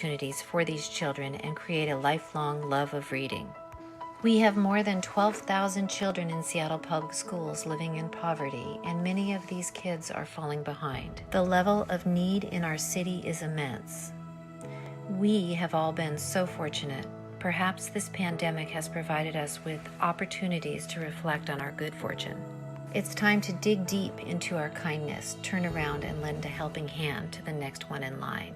opportunities for these children and create a lifelong love of reading. We have more than 12,000 children in Seattle Public Schools living in poverty, and many of these kids are falling behind. The level of need in our city is immense. We have all been so fortunate. Perhaps this pandemic has provided us with opportunities to reflect on our good fortune. It's time to dig deep into our kindness, turn around, and lend a helping hand to the next one in line.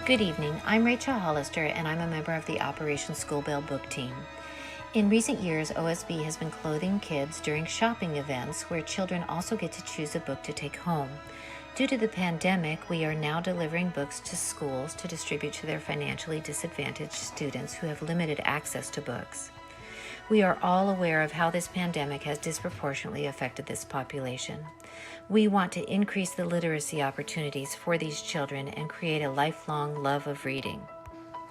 Good evening. I'm Rachel Hollister, and I'm a member of the Operation School Bell book team. In recent years, OSB has been clothing kids during shopping events where children also get to choose a book to take home. Due to the pandemic, we are now delivering books to schools to distribute to their financially disadvantaged students who have limited access to books. We are all aware of how this pandemic has disproportionately affected this population. We want to increase the literacy opportunities for these children and create a lifelong love of reading.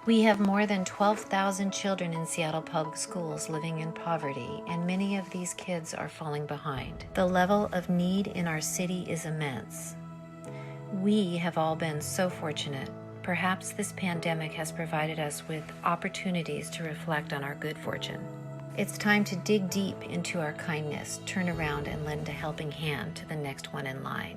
We have more than 12,000 children in Seattle Public Schools living in poverty, and many of these kids are falling behind. The level of need in our city is immense. We have all been so fortunate. Perhaps this pandemic has provided us with opportunities to reflect on our good fortune. It's time to dig deep into our kindness, turn around, and lend a helping hand to the next one in line.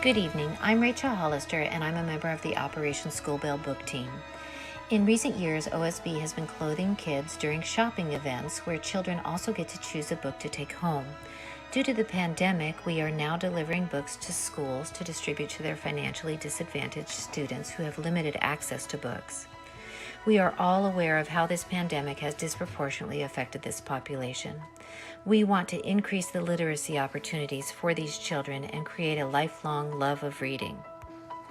Good evening. I'm Rachel Hollister, and I'm a member of the Operation School Bell book team. In recent years, OSB has been clothing kids during shopping events where children also get to choose a book to take home. Due to the pandemic, we are now delivering books to schools to distribute to their financially disadvantaged students who have limited access to books. We are all aware of how this pandemic has disproportionately affected this population. We want to increase the literacy opportunities for these children and create a lifelong love of reading.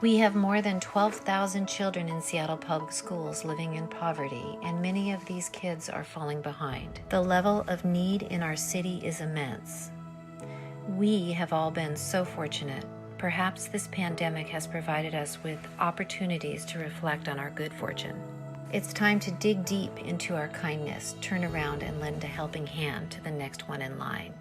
We have more than 12,000 children in Seattle public schools living in poverty, and many of these kids are falling behind. The level of need in our city is immense. We have all been so fortunate. Perhaps this pandemic has provided us with opportunities to reflect on our good fortune. It's time to dig deep into our kindness, turn around, and lend a helping hand to the next one in line.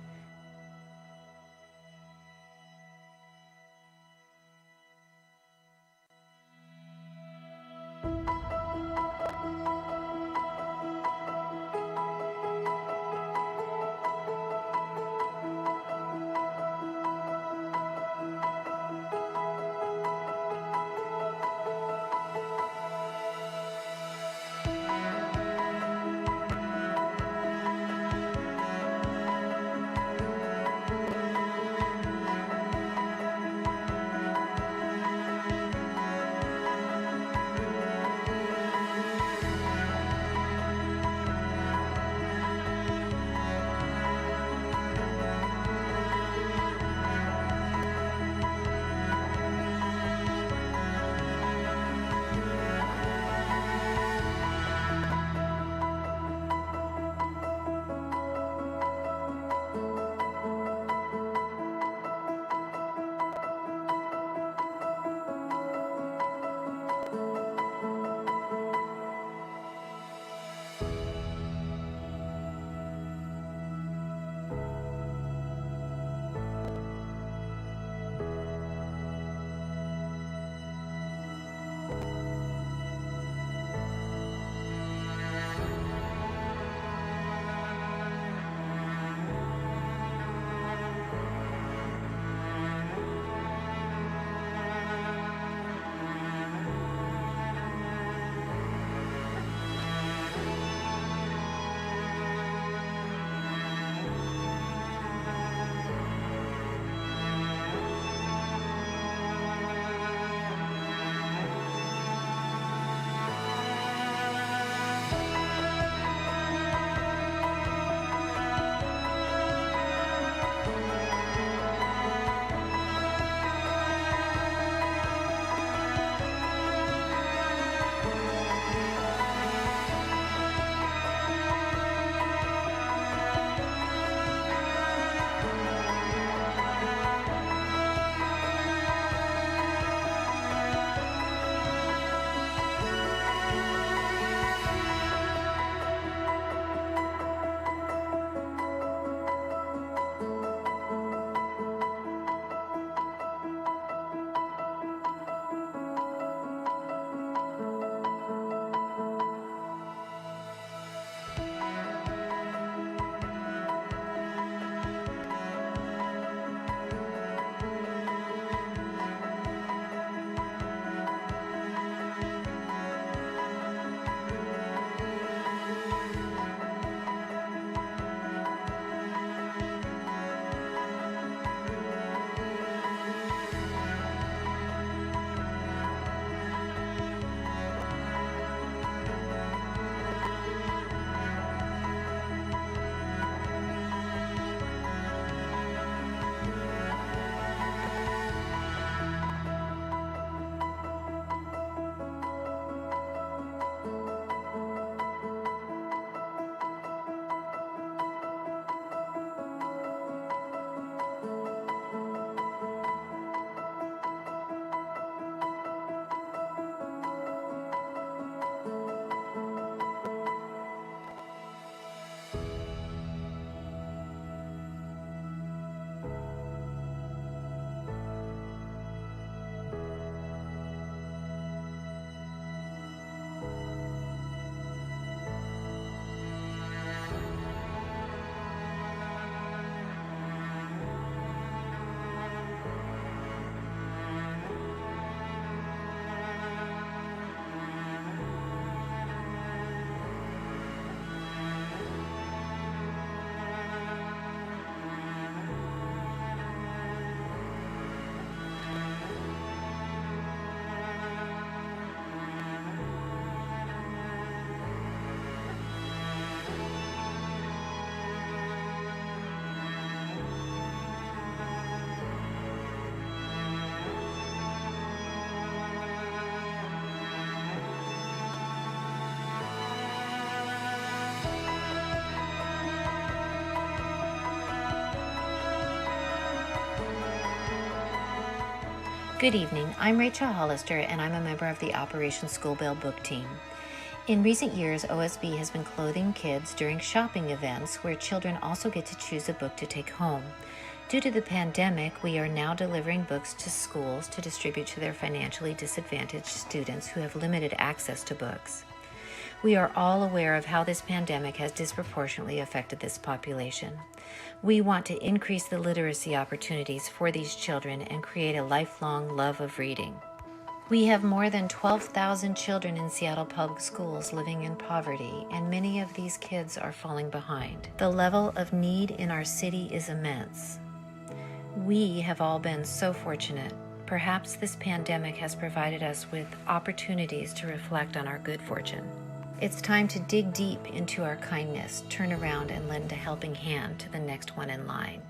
Good evening. I'm Rachel Hollister, and I'm a member of the Operation School Bell book team. In recent years, OSB has been clothing kids during shopping events where children also get to choose a book to take home. Due to the pandemic, we are now delivering books to schools to distribute to their financially disadvantaged students who have limited access to books. We are all aware of how this pandemic has disproportionately affected this population. We want to increase the literacy opportunities for these children and create a lifelong love of reading. We have more than 12,000 children in Seattle public schools living in poverty, and many of these kids are falling behind. The level of need in our city is immense. We have all been so fortunate. Perhaps this pandemic has provided us with opportunities to reflect on our good fortune. It's time to dig deep into our kindness, turn around, and lend a helping hand to the next one in line.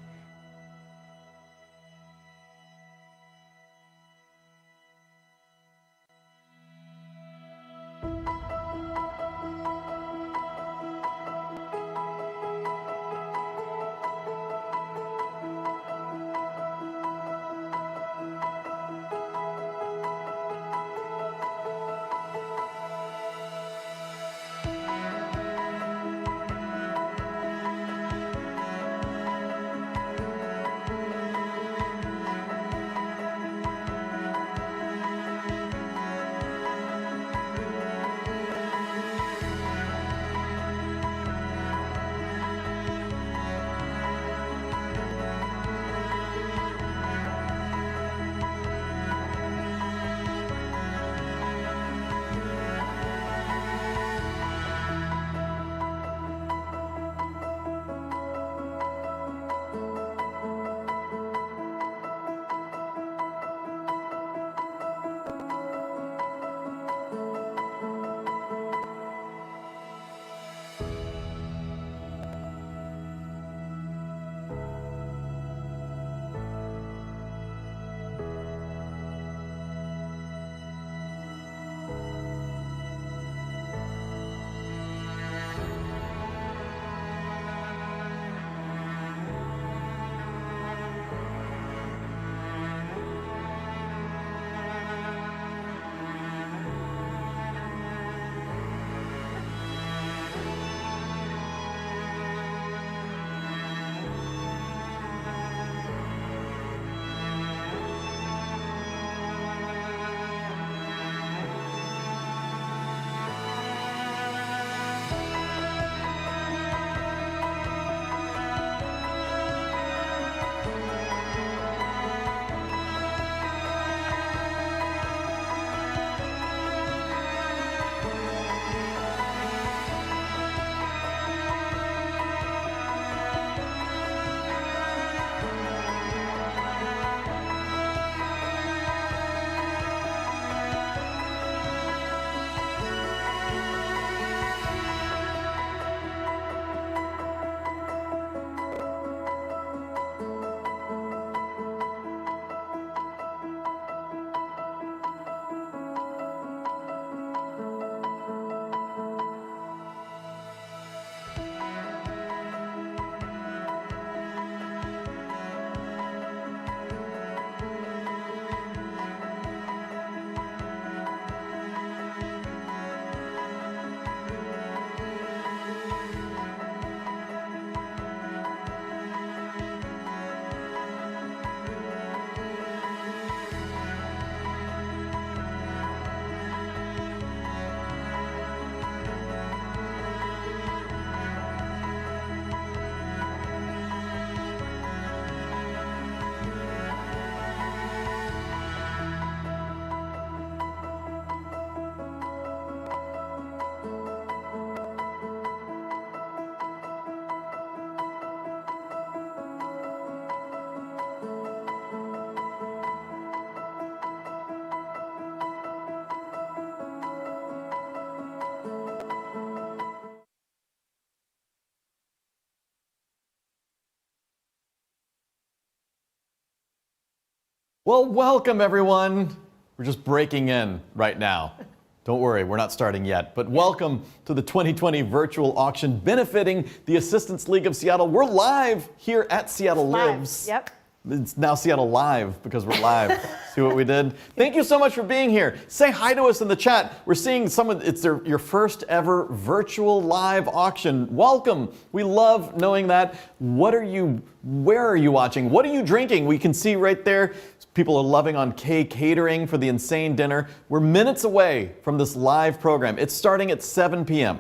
Well, welcome everyone. We're just breaking in right now. Don't worry, we're not starting yet, but welcome to the 2020 virtual auction benefiting the Assistance League of Seattle. We're live here at Seattle Lives. Yep. It's now Seattle Live because we're live. See what we did? Thank you so much for being here. Say hi to us in the chat. We're seeing it's your first ever virtual live auction. Welcome. We love knowing that. Where are you watching? What are you drinking? We can see right there. People are loving on K Catering for the insane dinner. We're minutes away from this live program. It's starting at 7 p.m.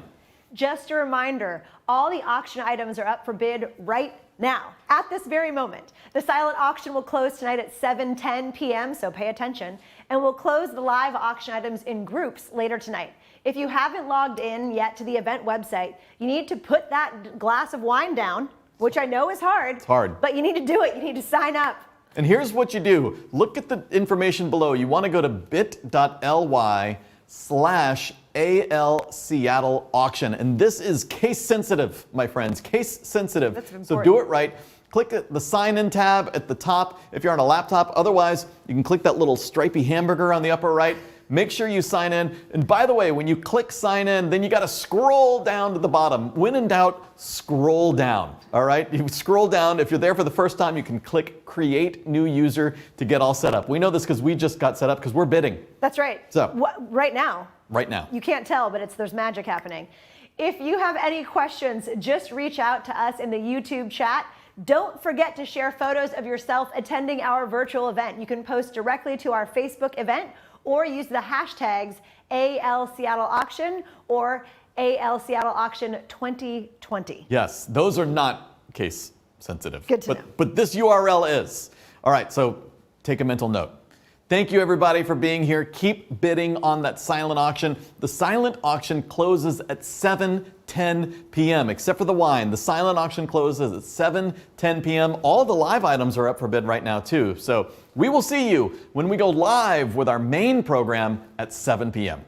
Just a reminder, all the auction items are up for bid right now, at this very moment. The silent auction will close tonight at 7:10 p.m., so pay attention, and we'll close the live auction items in groups later tonight. If you haven't logged in yet to the event website, you need to put that glass of wine down, which I know is hard. It's hard. But you need to do it. You need to sign up. And here's what you do. Look at the information below. You want to go to bit.ly/AL Seattle auction. And this is case sensitive, my friends, case sensitive. That's important. So do it right. Click the sign in tab at the top if you're on a laptop. Otherwise, you can click that little stripy hamburger on the upper right. Make sure you sign in. And by the way, when you click sign in, then you got to scroll down to the bottom. When in doubt, scroll down. All right? You scroll down. If you're there for the first time, you can click create new user to get all set up. We know this because we just got set up because we're bidding. That's right. So right now. Right now. You can't tell, but there's magic happening. If you have any questions, just reach out to us in the YouTube chat. Don't forget to share photos of yourself attending our virtual event. You can post directly to our Facebook event or use the hashtags AL Seattle Auction or AL Seattle Auction 2020. Yes, those are not case sensitive. Good to know. But this URL is. All right, so take a mental note. Thank you everybody for being here. Keep bidding on that silent auction. The silent auction closes at 7:10 p.m. except for the wine. The silent auction closes at 7:10 p.m. All the live items are up for bid right now too. So we will see you when we go live with our main program at 7 p.m.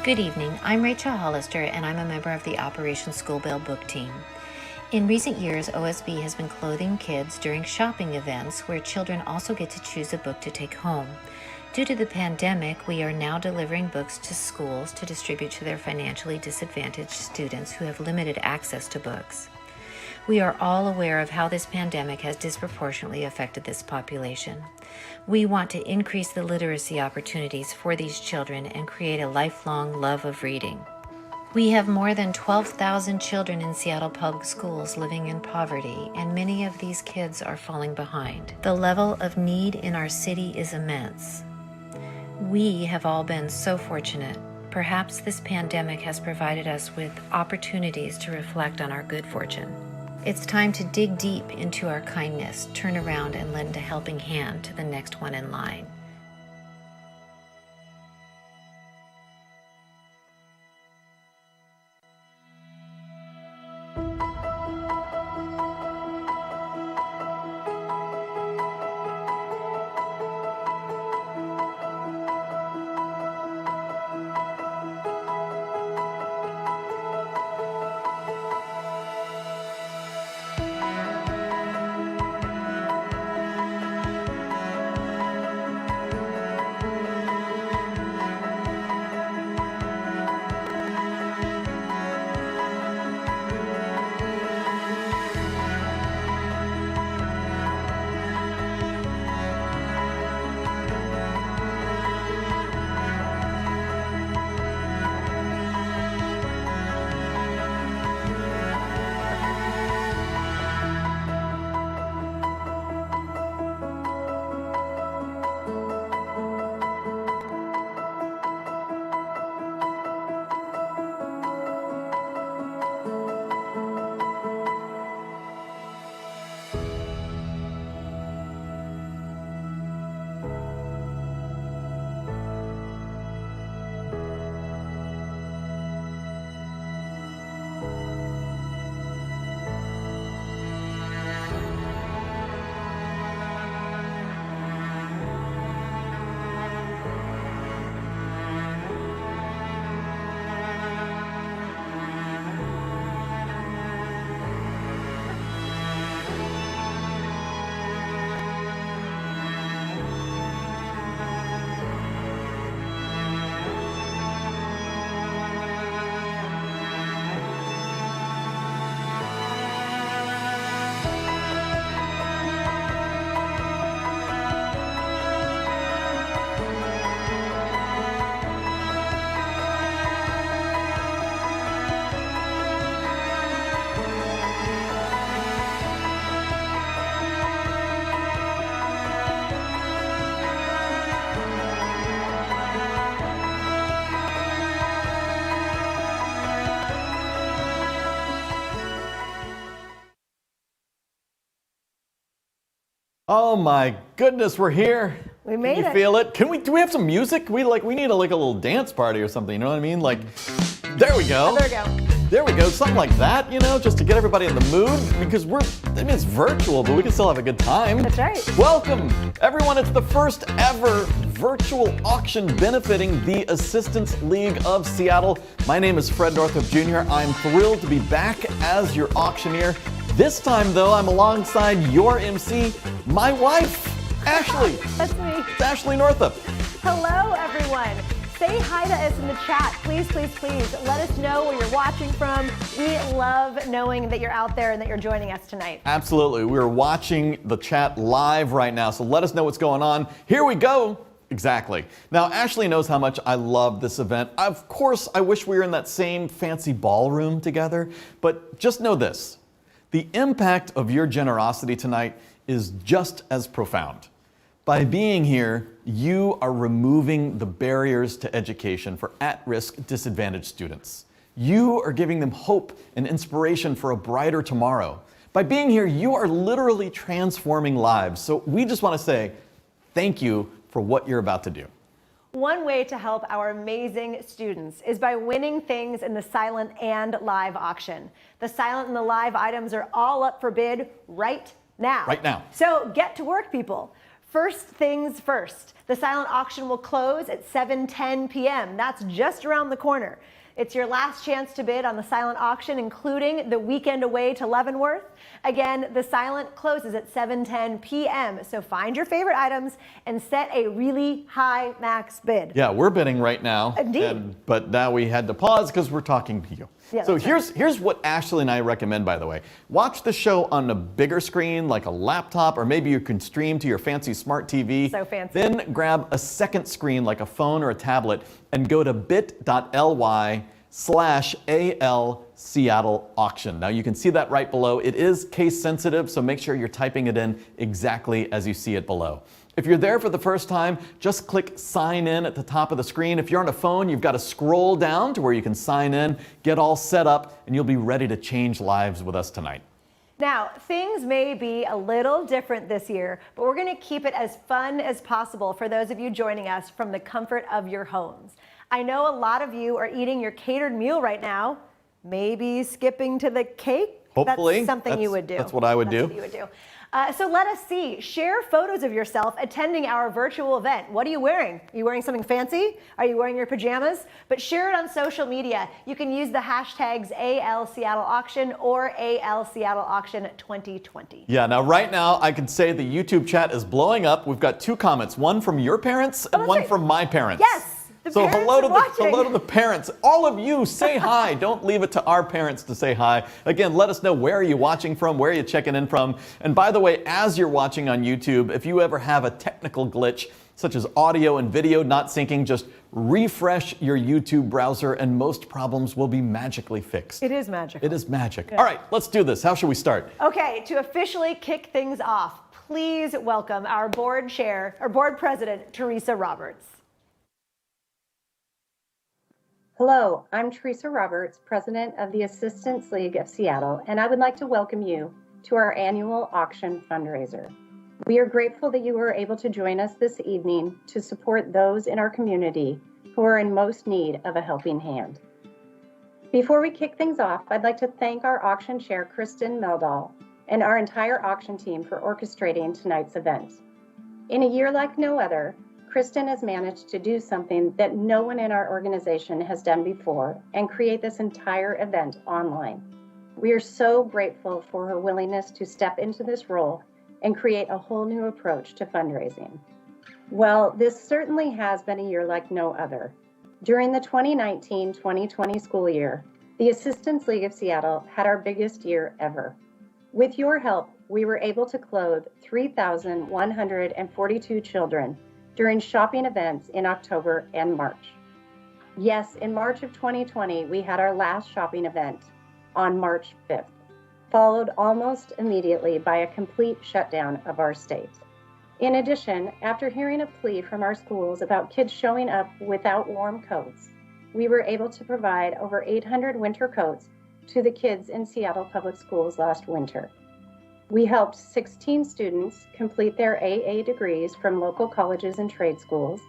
Good evening. I'm Rachel Hollister, and I'm a member of the Operation School Bell book team. In recent years, OSB has been clothing kids during shopping events where children also get to choose a book to take home. Due to the pandemic, we are now delivering books to schools to distribute to their financially disadvantaged students who have limited access to books. We are all aware of how this pandemic has disproportionately affected this population. We want to increase the literacy opportunities for these children and create a lifelong love of reading. We have more than 12,000 children in Seattle public schools living in poverty, and many of these kids are falling behind. The level of need in our city is immense. We have all been so fortunate. Perhaps this pandemic has provided us with opportunities to reflect on our good fortune. It's time to dig deep into our kindness, turn around, and lend a helping hand to the next one in line. Oh my goodness, we're here. We made Can you it. feel it? Do we have some music? We need a little dance party or something, you know what I mean? There we go. Oh, there we go. There we go, something like that, just to get everybody in the mood, because it's virtual, but we can still have a good time. That's right. Welcome, everyone. It's the first ever virtual auction benefiting the Assistance League of Seattle. My name is Fred Northup Jr. I'm thrilled to be back as your auctioneer. This time, though, I'm alongside your MC, my wife, Ashley. That's me. It's Ashley Northup. Hello, everyone. Say hi to us in the chat. Please, please, please. Let us know where you're watching from. We love knowing that you're out there and that you're joining us tonight. Absolutely. We're watching the chat live right now, so let us know what's going on. Here we go. Exactly. Now, Ashley knows how much I love this event. Of course, I wish we were in that same fancy ballroom together, but just know this. The impact of your generosity tonight is just as profound. By being here, you are removing the barriers to education for at-risk, disadvantaged students. You are giving them hope and inspiration for a brighter tomorrow. By being here, you are literally transforming lives. So we just want to say thank you for what you're about to do. One way to help our amazing students is by winning things in the silent and live auction. The silent and the live items are all up for bid right now. Right now. So get to work, people. First things first, the silent auction will close at 7:10 p.m. That's just around the corner. It's your last chance to bid on the silent auction, including the weekend away to Leavenworth. Again, the silent closes at 7:10 p.m. So find your favorite items and set a really high max bid. Yeah, we're bidding right now. Indeed. But now we had to pause because we're talking to you. Yeah, so that's here's what Ashley and I recommend, by the way. Watch the show on a bigger screen, like a laptop, or maybe you can stream to your fancy smart TV. So fancy. Then grab a second screen, like a phone or a tablet, and go to bit.ly/AL Seattle auction. Now you can see that right below. It is case sensitive, so make sure you're typing it in exactly as you see it below. If you're there for the first time, just click sign in at the top of the screen. If you're on a phone, you've got to scroll down to where you can sign in, get all set up, and you'll be ready to change lives with us tonight. Now, things may be a little different this year, but we're going to keep it as fun as possible for those of you joining us from the comfort of your homes. I know a lot of you are eating your catered meal right now, maybe skipping to the cake. Hopefully. That's something you would do. That's what I would do. What you would do. So let us see. Share photos of yourself attending our virtual event. What are you wearing? Are you wearing something fancy? Are you wearing your pajamas? But share it on social media. You can use the hashtags AL Seattle Auction or AL Seattle Auction 2020. Yeah, now right now I can say the YouTube chat is blowing up. We've got 2 comments, one from your parents and one from my parents. Yes. So hello to the parents. All of you, say hi. Don't leave it to our parents to say hi. Again, let us know where are you watching from, where are you checking in from. And by the way, as you're watching on YouTube, if you ever have a technical glitch, such as audio and video not syncing, just refresh your YouTube browser and most problems will be magically fixed. It is magical. It is magic. Yeah. All right, let's do this. How should we start? Okay, to officially kick things off, please welcome our board president, Teresa Roberts. Hello, I'm Teresa Roberts, president of the Assistants League of Seattle, and I would like to welcome you to our annual auction fundraiser. We are grateful that you were able to join us this evening to support those in our community who are in most need of a helping hand. Before we kick things off, I'd like to thank our auction chair, Kristen Meldal, and our entire auction team for orchestrating tonight's event. In a year like no other, Kristen has managed to do something that no one in our organization has done before and create this entire event online. We are so grateful for her willingness to step into this role and create a whole new approach to fundraising. Well, this certainly has been a year like no other. During the 2019-2020 school year, the Assistants League of Seattle had our biggest year ever. With your help, we were able to clothe 3,142 children during shopping events in October and March. Yes, in March of 2020, we had our last shopping event on March 5th, followed almost immediately by a complete shutdown of our state. In addition, after hearing a plea from our schools about kids showing up without warm coats, we were able to provide over 800 winter coats to the kids in Seattle Public Schools last winter. We helped 16 students complete their AA degrees from local colleges and trade schools.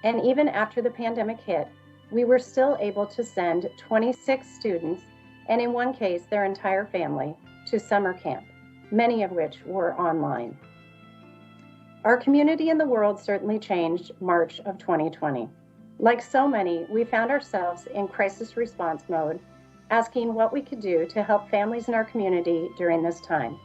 And even after the pandemic hit, we were still able to send 26 students, and in one case, their entire family, to summer camp, many of which were online. Our community and the world certainly changed March of 2020. Like so many, we found ourselves in crisis response mode, asking what we could do to help families in our community during this time.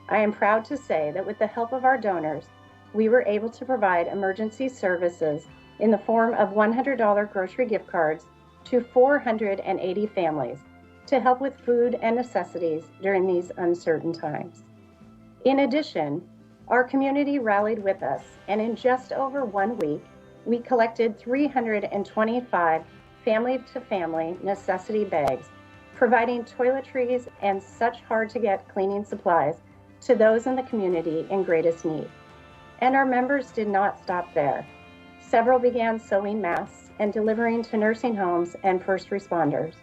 I am proud to say that with the help of our donors, we were able to provide emergency services in the form of $100 grocery gift cards to 480 families to help with food and necessities during these uncertain times. In addition, our community rallied with us, and in just over 1 week, we collected 325 family-to-family necessity bags, providing toiletries and such hard-to-get cleaning supplies to those in the community in greatest need. And our members did not stop there. Several began sewing masks and delivering to nursing homes and first responders,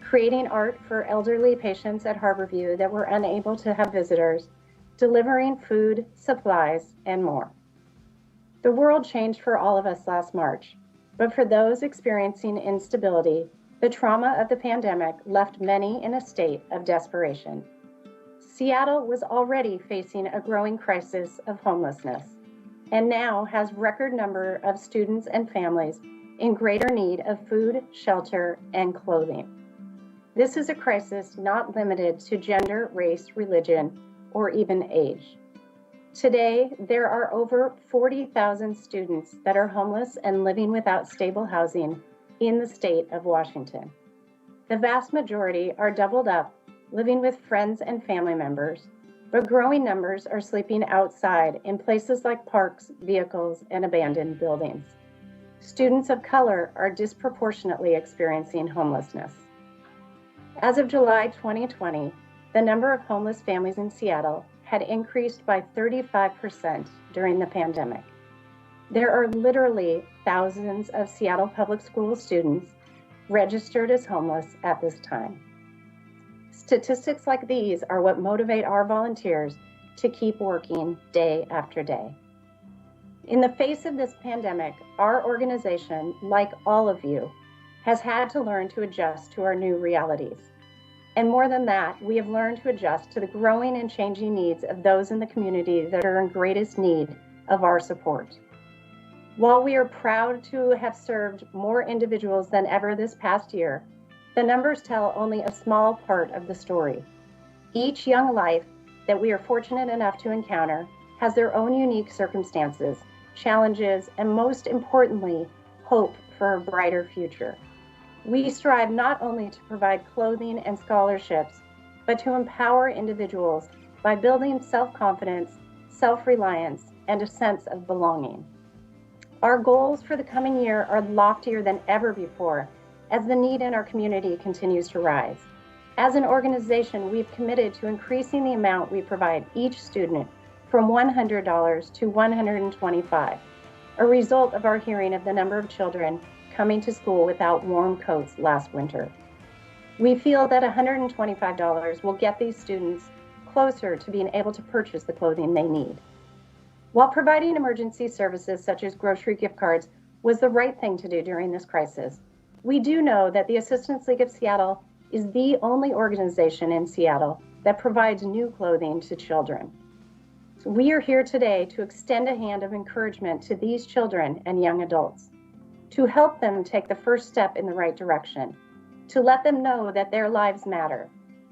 creating art for elderly patients at Harborview that were unable to have visitors, delivering food, supplies, and more. The world changed for all of us last March, but for those experiencing instability, the trauma of the pandemic left many in a state of desperation. Seattle was already facing a growing crisis of homelessness. and now has record number of students and families in greater need of food, shelter, and clothing. This is a crisis not limited to gender, race, religion, or even age. Today, there are over 40,000 students that are homeless and living without stable housing in the state of Washington. The vast majority are doubled up, living with friends and family members, but growing numbers are sleeping outside in places like parks, vehicles, and abandoned buildings. Students of color are disproportionately experiencing homelessness. As of July 2020, the number of homeless families in Seattle had increased by 35% during the pandemic. There are literally thousands of Seattle Public School students registered as homeless at this time. Statistics like these are what motivate our volunteers to keep working day after day. In the face of this pandemic, our organization, like all of you, has had to learn to adjust to our new realities. And more than that, we have learned to adjust to the growing and changing needs of those in the community that are in greatest need of our support. While we are proud to have served more individuals than ever this past year, the numbers tell only a small part of the story. Each young life that we are fortunate enough to encounter has their own unique circumstances, challenges, and most importantly, hope for a brighter future. We strive not only to provide clothing and scholarships, but to empower individuals by building self-confidence, self-reliance, and a sense of belonging. Our goals for the coming year are loftier than ever before as the need in our community continues to rise. As an organization, we've committed to increasing the amount we provide each student from $100 to $125, a result of our hearing of the number of children coming to school without warm coats last winter. We feel that $125 will get these students closer to being able to purchase the clothing they need. While providing emergency services such as grocery gift cards was the right thing to do during this crisis, we do know that the Assistance League of Seattle is the only organization in Seattle that provides new clothing to children. So we are here today to extend a hand of encouragement to these children and young adults, to help them take the first step in the right direction, to let them know that their lives matter,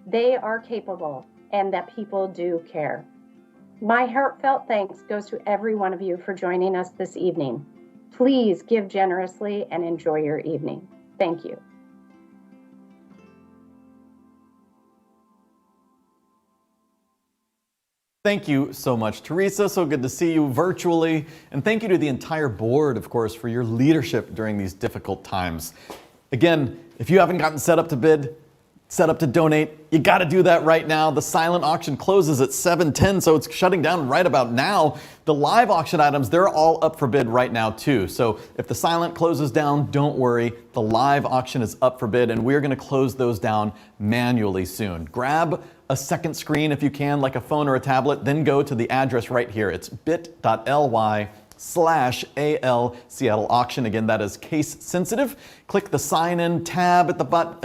they are capable, and that people do care. My heartfelt thanks goes to every one of you for joining us this evening. Please give generously and enjoy your evening. Thank you. Thank you so much, Teresa. So good to see you virtually. And thank you to the entire board, of course, for your leadership during these difficult times. Again, if you haven't gotten set up to bid, set up to donate, you got to do that right now. The silent auction closes at 7:10, so it's shutting down right about now. The live auction items, they're all up for bid right now too. So if the silent closes down, don't worry. The live auction is up for bid, and we're going to close those down manually soon. Grab a second screen if you can, like a phone or a tablet, then go to the address right here. It's bit.ly/AL Seattle Auction. Again, that is case sensitive. Click the sign in tab at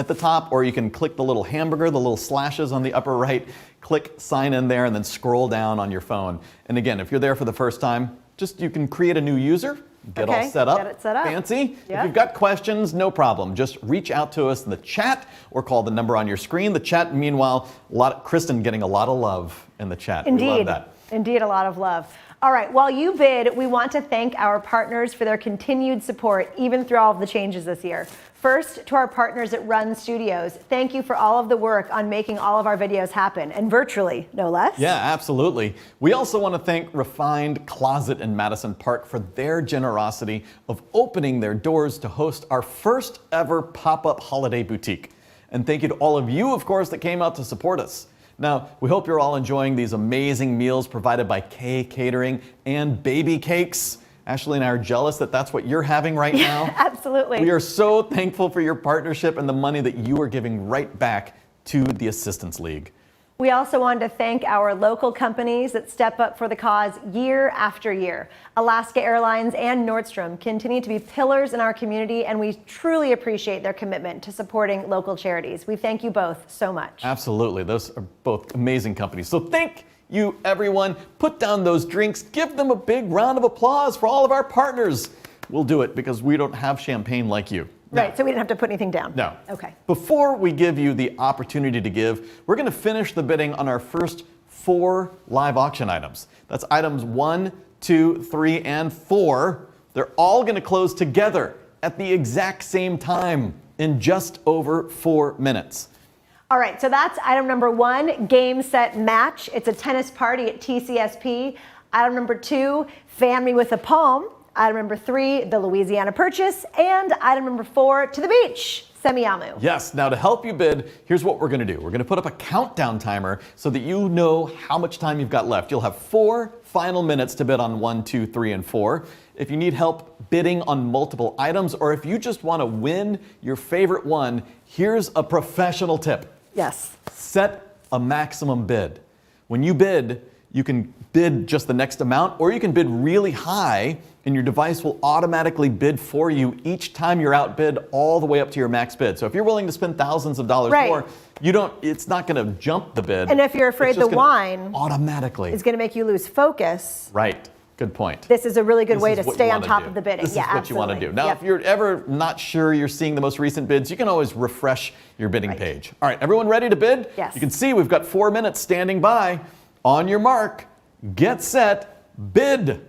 the top, or you can click the little hamburger, the little slashes on the upper right. Click sign in there and then scroll down on your phone. And again, if you're there for the first time, you can create a new user, get all set up, get it set up. Fancy. Yep. If you've got questions, no problem. Just reach out to us in the chat or call the number on your screen. The chat, meanwhile, Kristen getting a lot of love in the chat. Indeed. We love that. Indeed, a lot of love. All right, while you bid, we want to thank our partners for their continued support, even through all of the changes this year. First, to our partners at Run Studios, thank you for all of the work on making all of our videos happen, and virtually, no less. Yeah, absolutely. We also want to thank Refined Closet in Madison Park for their generosity of opening their doors to host our first ever pop-up holiday boutique. And thank you to all of you, of course, that came out to support us. Now, we hope you're all enjoying these amazing meals provided by K Catering and Baby Cakes. Ashley and I are jealous that that's what you're having right now. Absolutely. We are so thankful for your partnership and the money that you are giving right back to the Assistance League. We also wanted to thank our local companies that step up for the cause year after year. Alaska Airlines and Nordstrom continue to be pillars in our community, and we truly appreciate their commitment to supporting local charities. We thank you both so much. Absolutely. Those are both amazing companies. So thank you, everyone, put down those drinks. Give them a big round of applause for all of our partners. We'll do it because we don't have champagne like you. Right, so we didn't have to put anything down. No. Okay. Before we give you the opportunity to give, we're going to finish the bidding on our first 4 live auction items. That's items 1, 2, 3, and 4. They're all going to close together at the exact same time in just over 4 minutes. All right, so that's item number 1, game, set, match. It's a tennis party at TCSP. Item number 2, fan me with a palm. Item number 3, the Louisiana Purchase. And item number 4, to the beach, Semiahmoo. Yes, now to help you bid, here's what we're going to do. We're going to put up a countdown timer so that you know how much time you've got left. You'll have 4 final minutes to bid on 1, 2, 3, and 4. If you need help bidding on multiple items, or if you just want to win your favorite one, here's a professional tip. Yes. Set a maximum bid. When you bid, you can bid just the next amount, or you can bid really high, and your device will automatically bid for you each time you're outbid all the way up to your max bid. So if you're willing to spend thousands of dollars more, it's not going to jump the bid. And if you're afraid the wine automatically is going to make you lose focus. Right. Good point. This is a really good way to stay on top of the bidding. This is what you want to do. Now, if you're ever not sure you're seeing the most recent bids, you can always refresh your bidding page. All right, everyone ready to bid? Yes. You can see we've got 4 minutes standing by. On your mark, get set, bid.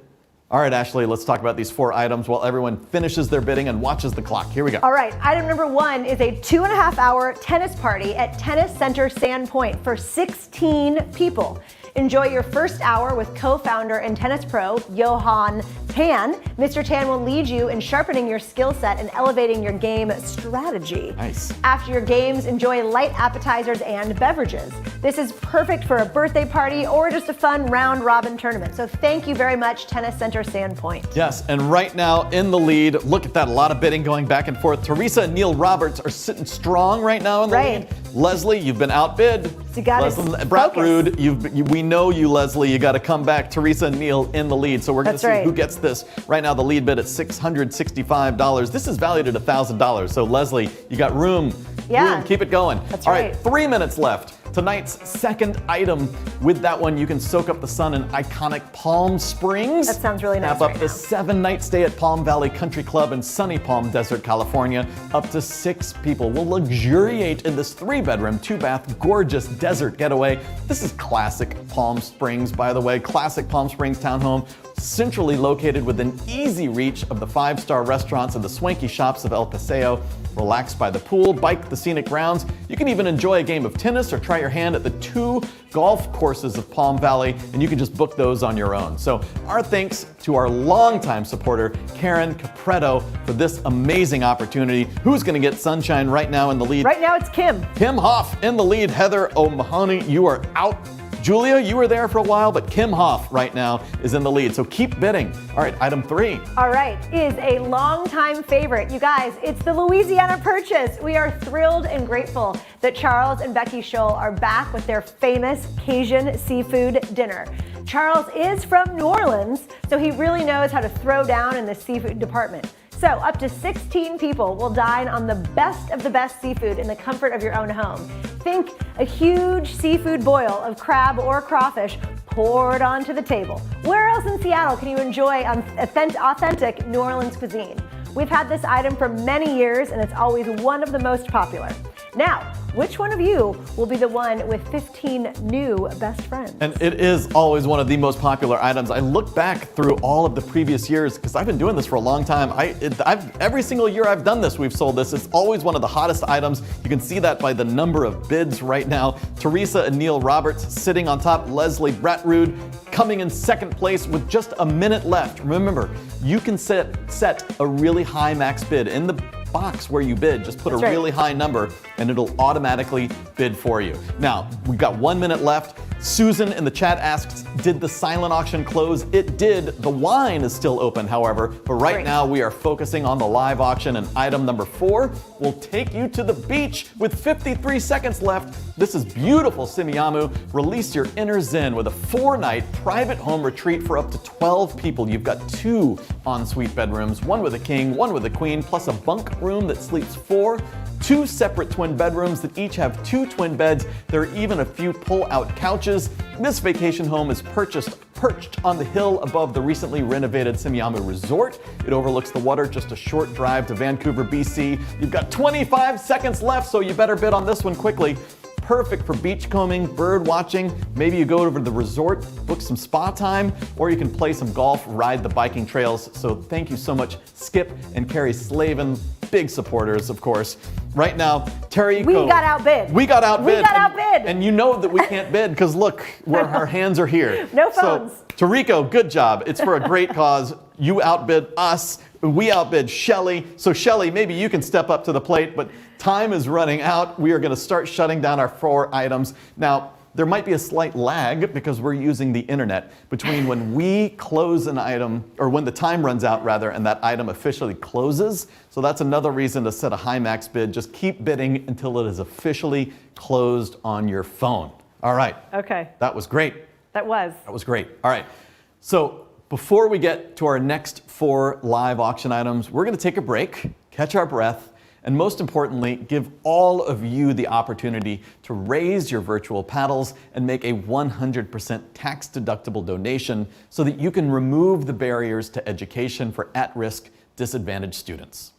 All right, Ashley, let's talk about these 4 items while everyone finishes their bidding and watches the clock. Here we go. All right, item number 1 is a 2.5-hour tennis party at Tennis Center Sandpoint for 16 people. Enjoy your first hour with co-founder and tennis pro, Johan Tan. Mr. Tan will lead you in sharpening your skill set and elevating your game strategy. Nice. After your games, enjoy light appetizers and beverages. This is perfect for a birthday party or just a fun round-robin tournament. So thank you very much, Tennis Center Sandpoint. Yes, and right now in the lead, look at that, a lot of bidding going back and forth. Teresa and Neil Roberts are sitting strong right now in the lead. Leslie, you've been outbid. So you got to Bratrude, we know you, Leslie. You got to come back. Teresa and Neil in the lead. So we're going to see who gets this. Right now, the lead bid at $665. This is valued at $1,000. So Leslie, you got room. Yeah. Room. Keep it going. That's All right, 3 minutes left. Tonight's second item. With that one, you can soak up the sun in iconic Palm Springs. That sounds really nice. Have up to 7-night stay at Palm Valley Country Club in sunny Palm Desert, California. Up to 6 people will luxuriate in this 3-bedroom, 2-bath, gorgeous desert getaway. This is classic Palm Springs, by the way. Classic Palm Springs townhome, centrally located within easy reach of the 5-star restaurants and the swanky shops of El Paseo. Relax by the pool, bike the scenic grounds. You can even enjoy a game of tennis or try your hand at the 2 golf courses of Palm Valley, and you can just book those on your own. So our thanks to our longtime supporter, Karen Capretto, for this amazing opportunity. Who's going to get sunshine right now in the lead? Right now it's Kim. Kim Hoff in the lead. Heather O'Mahony, you are out. Julia, you were there for a while, but Kim Hoff right now is in the lead. So keep bidding. All right, item 3. All right, is a longtime favorite. You guys, it's the Louisiana Purchase. We are thrilled and grateful that Charles and Becky Scholl are back with their famous Cajun seafood dinner. Charles is from New Orleans, so he really knows how to throw down in the seafood department. So up to 16 people will dine on the best of the best seafood in the comfort of your own home. Think a huge seafood boil of crab or crawfish poured onto the table. Where else in Seattle can you enjoy authentic New Orleans cuisine? We've had this item for many years and it's always one of the most popular. Now, which one of you will be the one with 15 new best friends? And it is always one of the most popular items. I look back through all of the previous years because I've been doing this for a long time. Every single year I've done this, we've sold this. It's always one of the hottest items. You can see that by the number of bids right now. Teresa and Neil Roberts sitting on top. Leslie Bratrude coming in second place with just a minute left. Remember, you can set a really high max bid in the box where you bid. Just put a really high number and it'll automatically bid for you. Now, we've got 1 minute left. Susan in the chat asks, did the silent auction close? It did. The wine is still open, however, but right now we are focusing on the live auction, and item number 4 will take you to the beach with 53 seconds left. This is beautiful Semiahmoo. Release your inner zen with a 4-night private home retreat for up to 12 people. You've got 2 ensuite bedrooms, one with a king, one with a queen, plus a bunk room that sleeps 4, 2 separate twin bedrooms that each have 2 twin beds. There are even a few pull-out couches. This vacation home is perched on the hill above the recently renovated Semiahmoo Resort. It overlooks the water, just a short drive to Vancouver, BC. You've got 25 seconds left, so you better bid on this one quickly. Perfect for beachcombing, bird watching. Maybe you go over to the resort, book some spa time, or you can play some golf, ride the biking trails. So thank you so much, Skip and Carrie Slavin, big supporters, of course. Right now, Terry, we got outbid. We got outbid. We got outbid. And you know that we can't bid because look, where our hands are here. No phones. So, Tariko, good job. It's for a great cause. You outbid us. We outbid Shelly. So Shelly, maybe you can step up to the plate, but time is running out. We are going to start shutting down our 4 items. Now, there might be a slight lag because we're using the internet between when we close an item, or when the time runs out rather, and that item officially closes. So that's another reason to set a high max bid. Just keep bidding until it is officially closed on your phone. All right. Okay. That was great. That was great. All right. So before we get to our next 4 live auction items, we're going to take a break, catch our breath, and most importantly, give all of you the opportunity to raise your virtual paddles and make a 100% tax-deductible donation so that you can remove the barriers to education for at-risk, disadvantaged students.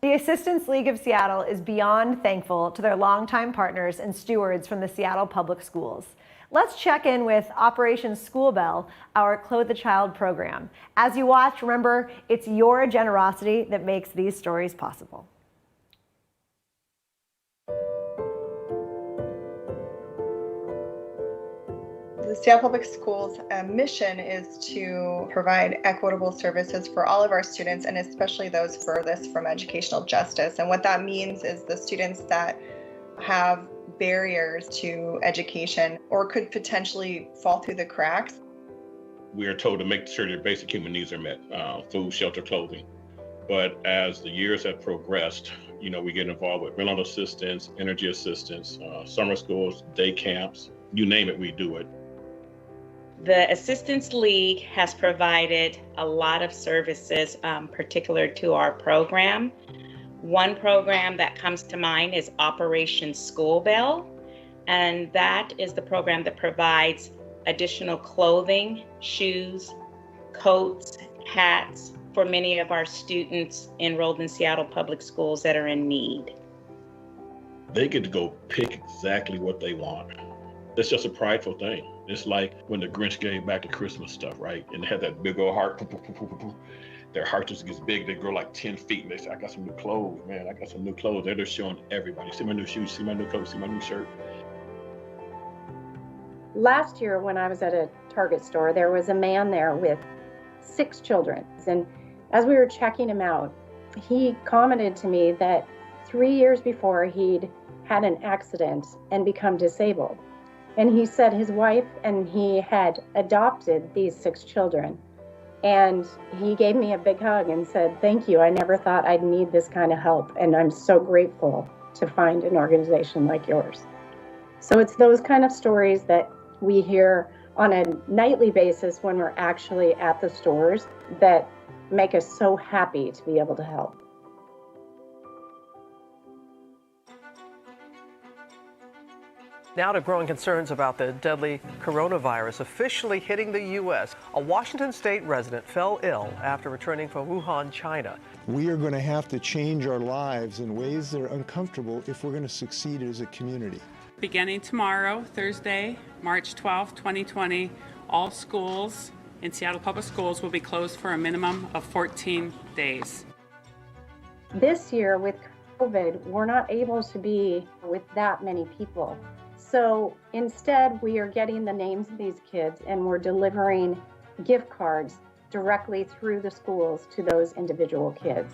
The Assistance League of Seattle is beyond thankful to their longtime partners and stewards from the Seattle Public Schools. Let's check in with Operation School Bell, our Clothe the Child program. As you watch, remember, it's your generosity that makes these stories possible. The Seattle Public Schools' mission is to provide equitable services for all of our students, and especially those furthest from educational justice. And what that means is the students that have barriers to education or could potentially fall through the cracks. We are told to make sure their basic human needs are met, food, shelter, clothing. But as the years have progressed, we get involved with rental assistance, energy assistance, summer schools, day camps, you name it, we do it. The Assistance League has provided a lot of services particular to our program. One program that comes to mind is Operation School Bell, and that is the program that provides additional clothing, shoes, coats, hats for many of our students enrolled in Seattle Public Schools that are in need. They get to go pick exactly what they want. It's just a prideful thing. It's like when the Grinch gave back the Christmas stuff, right? And they had that big old heart. Their heart just gets big. They grow like 10 feet. And they say, I got some new clothes, man. I got some new clothes. They're just showing everybody. See my new shoes, see my new clothes, see my new shirt. Last year when I was at a Target store, there was a man there with 6 children. And as we were checking him out, he commented to me that 3 years before he'd had an accident and become disabled. And he said his wife and he had adopted these 6 children. And he gave me a big hug and said, thank you. I never thought I'd need this kind of help. And I'm so grateful to find an organization like yours. So it's those kind of stories that we hear on a nightly basis when we're actually at the stores that make us so happy to be able to help. Now to growing concerns about the deadly coronavirus officially hitting the U.S. A Washington state resident fell ill after returning from Wuhan, China. We are going to have to change our lives in ways that are uncomfortable if we're going to succeed as a community. Beginning tomorrow, Thursday, March 12, 2020, all schools in Seattle Public Schools will be closed for a minimum of 14 days. This year with COVID, we're not able to be with that many people. So instead, we are getting the names of these kids and we're delivering gift cards directly through the schools to those individual kids.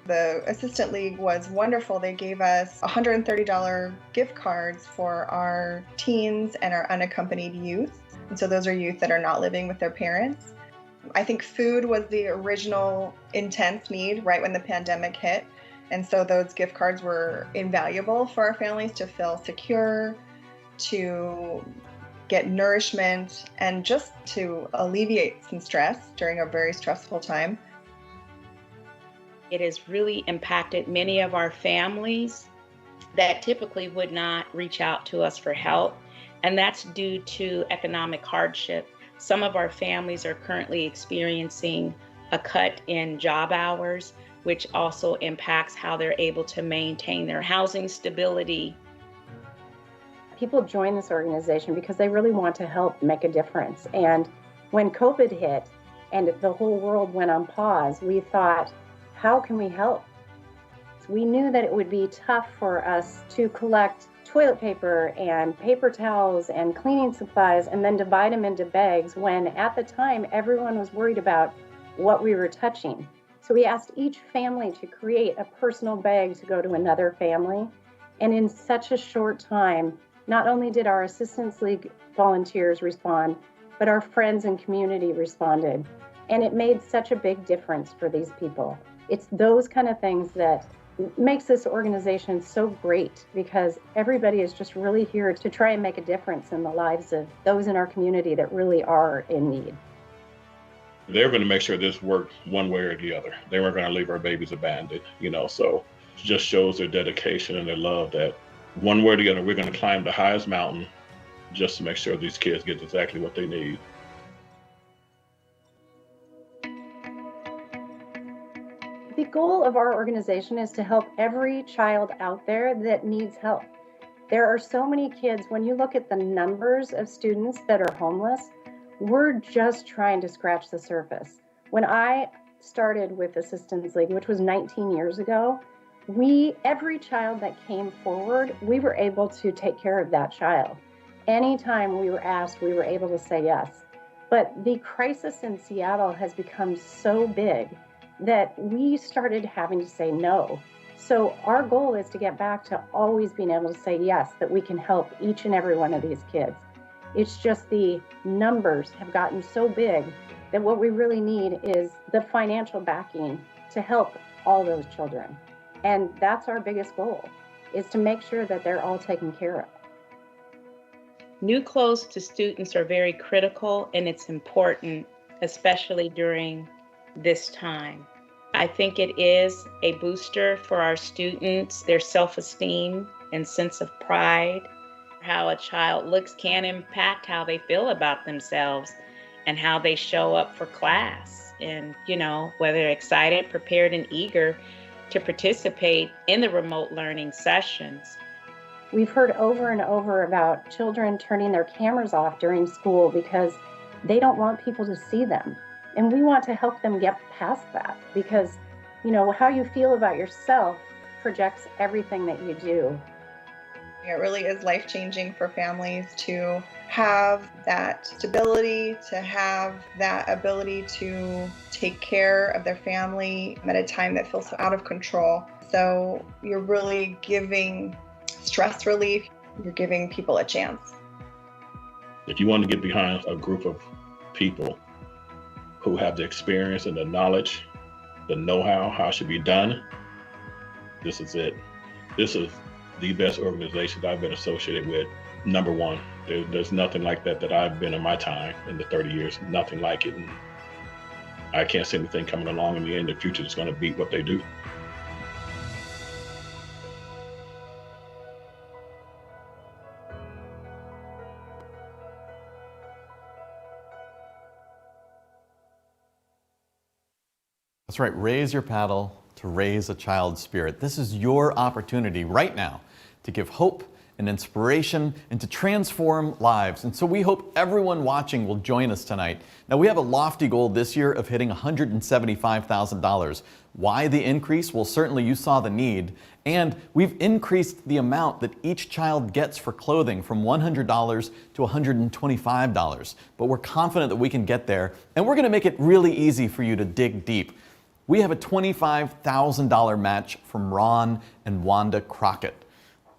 The Assistant League was wonderful. They gave us $130 gift cards for our teens and our unaccompanied youth. And so those are youth that are not living with their parents. I think food was the original intense need right when the pandemic hit. And so those gift cards were invaluable for our families to feel secure, to get nourishment, and just to alleviate some stress during a very stressful time. It has really impacted many of our families that typically would not reach out to us for help, and that's due to economic hardship. Some of our families are currently experiencing a cut in job hours, which also impacts how they're able to maintain their housing stability. People join this organization because they really want to help make a difference. And when COVID hit and the whole world went on pause, we thought, how can we help? So we knew that it would be tough for us to collect toilet paper and paper towels and cleaning supplies and then divide them into bags when at the time everyone was worried about what we were touching. So we asked each family to create a personal bag to go to another family. And in such a short time, not only did our Assistance League volunteers respond, but our friends and community responded. And it made such a big difference for these people. It's those kind of things that makes this organization so great, because everybody is just really here to try and make a difference in the lives of those in our community that really are in need. They're going to make sure this worked one way or the other. They weren't going to leave our babies abandoned, so it just shows their dedication and their love that one way or the other, we're going to climb the highest mountain just to make sure these kids get exactly what they need. The goal of our organization is to help every child out there that needs help. There are so many kids, when you look at the numbers of students that are homeless, we're just trying to scratch the surface. When I started with Assistance League, which was 19 years ago, every child that came forward, we were able to take care of that child. Anytime we were asked, we were able to say yes. But the crisis in Seattle has become so big that we started having to say no. So our goal is to get back to always being able to say yes, that we can help each and every one of these kids. It's just the numbers have gotten so big that what we really need is the financial backing to help all those children. And that's our biggest goal, is to make sure that they're all taken care of. New clothes to students are very critical, and it's important, especially during this time. I think it is a booster for our students, their self-esteem and sense of pride. How a child looks can impact how they feel about themselves and how they show up for class. And, whether they're excited, prepared, and eager to participate in the remote learning sessions. We've heard over and over about children turning their cameras off during school because they don't want people to see them. And we want to help them get past that, because, how you feel about yourself projects everything that you do. It really is life-changing for families to have that stability, to have that ability to take care of their family at a time that feels so out of control. So you're really giving stress relief. You're giving people a chance. If you want to get behind a group of people who have the experience and the knowledge, the know-how, how it should be done, this is it. This is the best organization I've been associated with. Number one, there's nothing like that I've been in my time in the 30 years, nothing like it. And I can't see anything coming along in the future that's going to beat what they do. That's right, raise your paddle to raise a child's spirit. This is your opportunity right now to give hope and inspiration and to transform lives. And so we hope everyone watching will join us tonight. Now, we have a lofty goal this year of hitting $175,000. Why the increase? Well, certainly you saw the need. And we've increased the amount that each child gets for clothing from $100 to $125. But we're confident that we can get there. And we're going to make it really easy for you to dig deep. We have a $25,000 match from Ron and Wanda Crockett.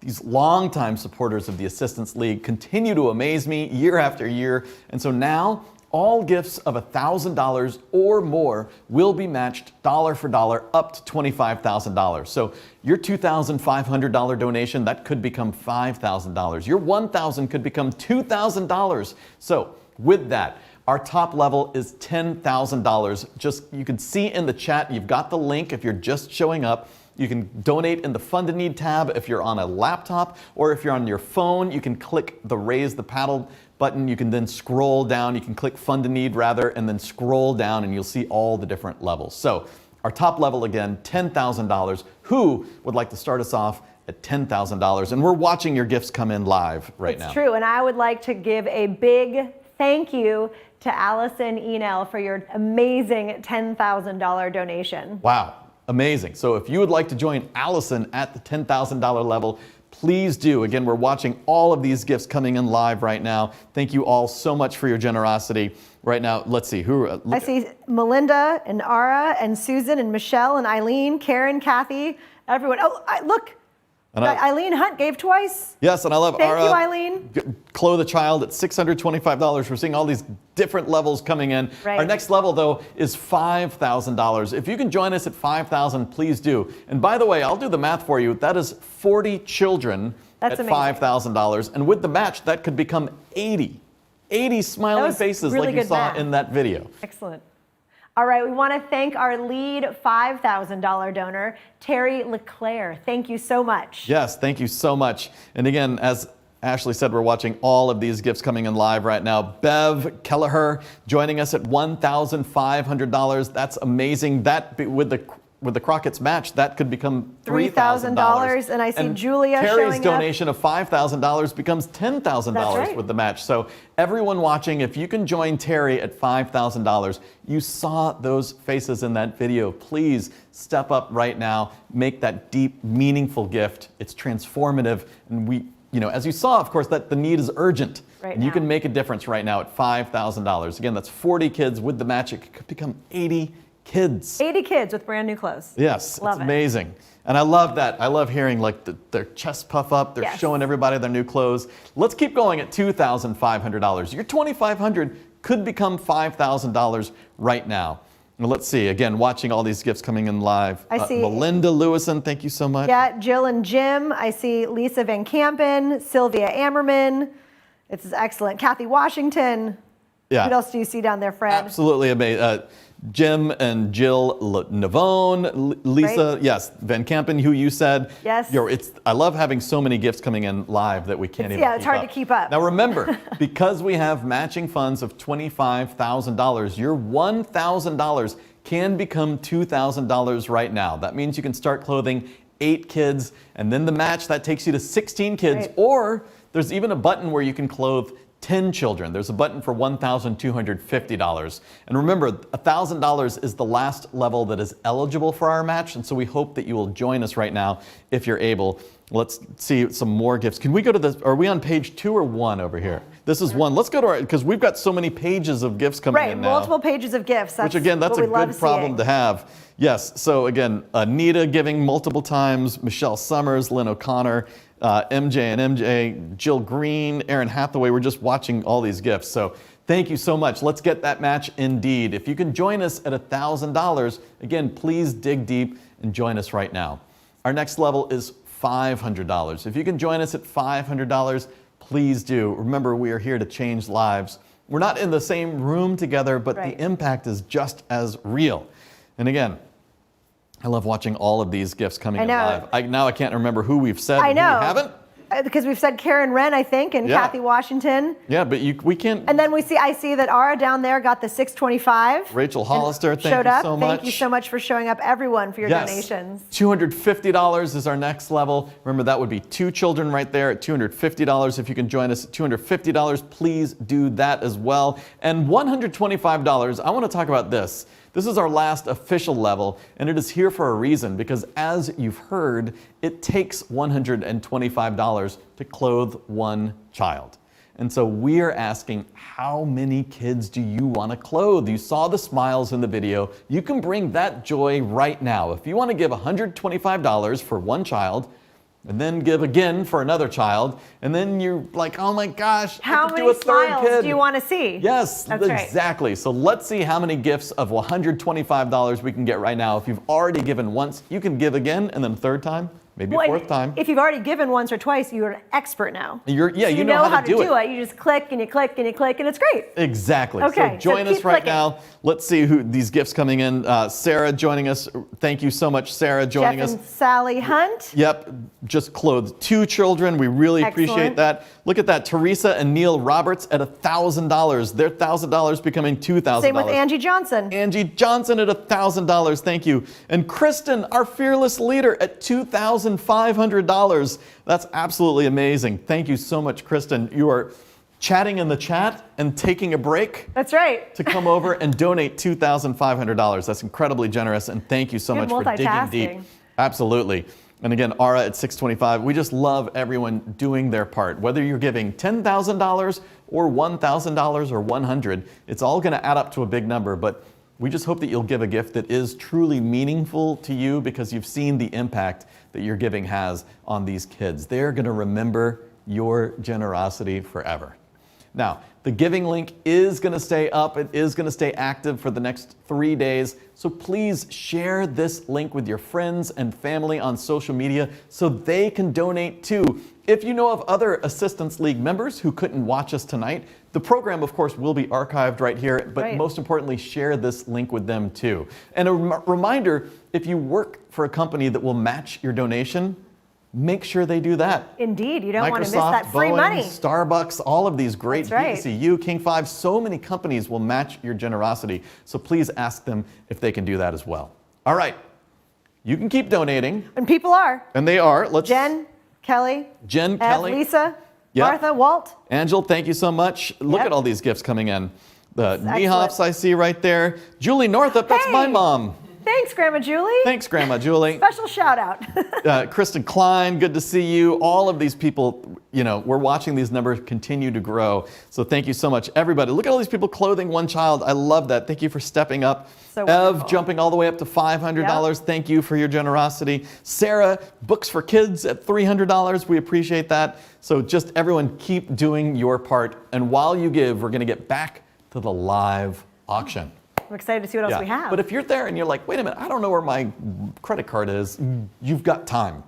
These longtime supporters of the Assistance League continue to amaze me year after year. And so now all gifts of $1,000 or more will be matched dollar for dollar up to $25,000. So your $2,500 donation, that could become $5,000. Your $1,000 could become $2,000. So with that, our top level is $10,000. You can see in the chat, you've got the link if you're just showing up. You can donate in the Fund a Need tab if you're on a laptop, or if you're on your phone, you can click the Raise the Paddle button. You can then scroll down. You can click Fund a Need rather, and then scroll down, and you'll see all the different levels. So our top level again, $10,000. Who would like to start us off at $10,000? And we're watching your gifts come in live right now. It's true, and I would like to give a big thank you to Allison Enel for your amazing $10,000 donation. Wow, amazing. So if you would like to join Allison at the $10,000 level, please do. Again, we're watching all of these gifts coming in live right now. Thank you all so much for your generosity. Right now, let's see who. I see Melinda and Ara and Susan and Michelle and Eileen, Karen, Kathy, everyone. Oh, look. Eileen Hunt gave twice. Yes, and I love Thank Ara. you, Eileen. Clothe a Child at $625. We're seeing all these different levels coming in. Right. Our next level, though, is $5,000. If you can join us at $5,000, please do. And by the way, I'll do the math for you. That is 40 children at $5,000. And with the match, that could become 80. 80 smiling faces really like you saw math. in that video. Excellent. All right, we want to thank our lead $5,000 donor, Terry LeClaire. Thank you so much. Yes, thank you so much. And again, as Ashley said, we're watching all of these gifts coming in live right now. Bev Kelleher joining us at $1,500. That's amazing. That with the Crockett's match, that could become $3,000. And I see Julia Terry's showing up. donation of $5,000 becomes $10,000 right. with the match. So everyone watching, if you can join Terry at $5,000, you saw those faces in that video. Please step up right now, make that deep, meaningful gift. It's transformative, and we, as you saw, of course, that the need is urgent. Right and you now. can make a difference right now at $5,000. Again, that's 40 kids with the match. It could become 80 kids. 80 kids with brand new clothes. Yes, Love it's it. amazing. And I love that. I love hearing like their chests puff up. They're Yes. showing everybody their new clothes. Let's keep going at $2,500. Your $2,500 could become $5,000 right now. Now, let's see. Again, watching all these gifts coming in live. I see- Melinda Lewison, thank you so much. Yeah, Jill and Jim. I see Lisa Van Kampen, Sylvia Ammerman. This is excellent. Kathy Washington. Yeah. What else do you see down there, Fred? Absolutely amazing. Jim and Jill Navone, Lisa, Right. yes, Van Kampen, who you said. Yes. I love having so many gifts coming in live that we can't even Yeah, it's keep hard up. to keep up. Now remember, because we have matching funds of $25,000, your $1,000 can become $2,000 right now. That means you can start clothing 8 kids, and then the match, that takes you to 16 kids, Right. or there's even a button where you can clothe 10 children. There's a button for $1,250. And remember, $1,000 is the last level that is eligible for our match, and so we hope that you will join us right now if you're able. Let's see some more gifts. Can we go to this? Are we on page 2 or 1 over here? This is 1. Let's go to our, because we've got so many pages of gifts coming Right, in now. multiple pages of gifts. Which again, that's a good problem to have. Yes, so again, Anita giving multiple times, Michelle Summers, Lynn O'Connor, MJ and MJ, Jill Green, Aaron Hathaway. We're just watching all these gifts. So thank you so much. Let's get that match indeed. If you can join us at $1,000, again, please dig deep and join us right now. Our next level is $500. If you can join us at $500, please do. Remember, we are here to change lives. We're not in the same room together, but Right. the impact is just as real. And again, I love watching all of these gifts coming in live. Now I can't remember who we've said I and who know. we haven't. Because we've said Karen Wren, I think, and Yeah. Kathy Washington. Yeah, but we can't. And then I see that Ara down there got the $625. Rachel Hollister, and thank showed you up. so much. Thank you so much for showing up, everyone, for your Yes. donations. $250 is our next level. Remember, that would be 2 children right there at $250. If you can join us at $250, please do that as well. And $125, I want to talk about this. This is our last official level, and it is here for a reason, because as you've heard, it takes $125 to clothe one child. And so we are asking, how many kids do you want to clothe? You saw the smiles in the video. You can bring that joy right now. If you want to give $125 for one child, and then give again for another child, and then you're like, oh my gosh, How I could many do a third smiles kid. do you want to see? Yes, That's right. exactly. So let's see how many gifts of $125 we can get right now. If you've already given once, you can give again, and then a third time, maybe Well, a fourth time. If you've already given once or twice, you're an expert now. You so know how to do it. You just click and you click and you click, and it's great. Exactly. Okay, So join us keep right clicking. now. Let's see who these gifts coming in. Sarah joining us. Thank you so much, Sarah, joining Jeff us. and Sally Hunt. Yep, just clothed 2 children. We really appreciate Excellent. that. Look at that, Teresa and Neil Roberts at $1,000. Their $1,000 becoming $2,000. Same with Angie Johnson. Angie Johnson at $1,000. Thank you. And Kristen, our fearless leader, at $2,500. That's absolutely amazing. Thank you so much, Kristen. You are chatting in the chat and taking a break. That's right. To come over and donate $2,500. That's incredibly generous, and thank you so Good much for digging deep. multitasking. Absolutely. And again, Ara at 625. We just love everyone doing their part. Whether you're giving $10,000 or $1,000 or $100, it's all going to add up to a big number. But we just hope that you'll give a gift that is truly meaningful to you, because you've seen the impact that your giving has on these kids. They're going to remember your generosity forever. Now, the giving link is going to stay up. It is going to stay active for the next 3 days. So please share this link with your friends and family on social media so they can donate too. If you know of other Assistance League members who couldn't watch us tonight, the program, of course, will be archived right here, but most importantly, share this link with them too. And a reminder, if you work for a company that will match your donation, make sure they do that. Indeed, you don't Microsoft, want to miss that free Boeing, money. Starbucks, all of these great, That's right. BCU, King 5, so many companies will match your generosity. So please ask them if they can do that as well. All right, you can keep donating. And people are. And they are. Jen, Kelly, Jen, Ev, Kelly, Lisa, Yep. Martha, Walt. Angel, thank you so much. Look Yep. at all these gifts coming in. The Excellent. Niehoffs I see right there. Julie Northup, that's my Hey. mom. Thanks, Grandma Julie. Thanks, Grandma Julie. Special shout out. Kristen Klein, good to see you. All of these people, we're watching these numbers continue to grow. So thank you so much, everybody. Look at all these people clothing one child. I love that. Thank you for stepping up. So Ev wonderful. jumping all the way up to $500. Yep. Thank you for your generosity. Sarah, books for kids at $300. We appreciate that. So just everyone keep doing your part. And while you give, we're going to get back to the live auction. I'm excited to see what else we have. But if you're there and you're like, wait a minute, I don't know where my credit card is, you've got time.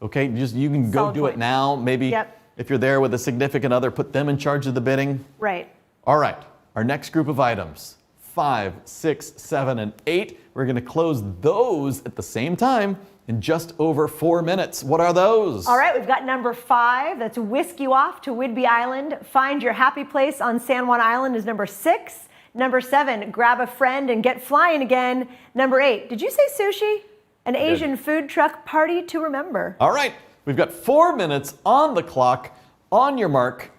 Okay, you can go Solid do point. it now. Maybe Yep. if you're there with a significant other, put them in charge of the bidding. Right. All right, our next group of items, 5, 6, 7, and 8. We're going to close those at the same time in just over 4 minutes. What are those? All right, we've got number 5. That's Whisk You Off to Whidbey Island. Find Your Happy Place on San Juan Island is number 6. Number 7, Grab a Friend and Get Flying Again. Number 8, did you say sushi? An Asian food truck party to remember. All right, we've got 4 minutes on the clock. On your mark,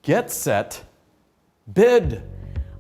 get set, bid.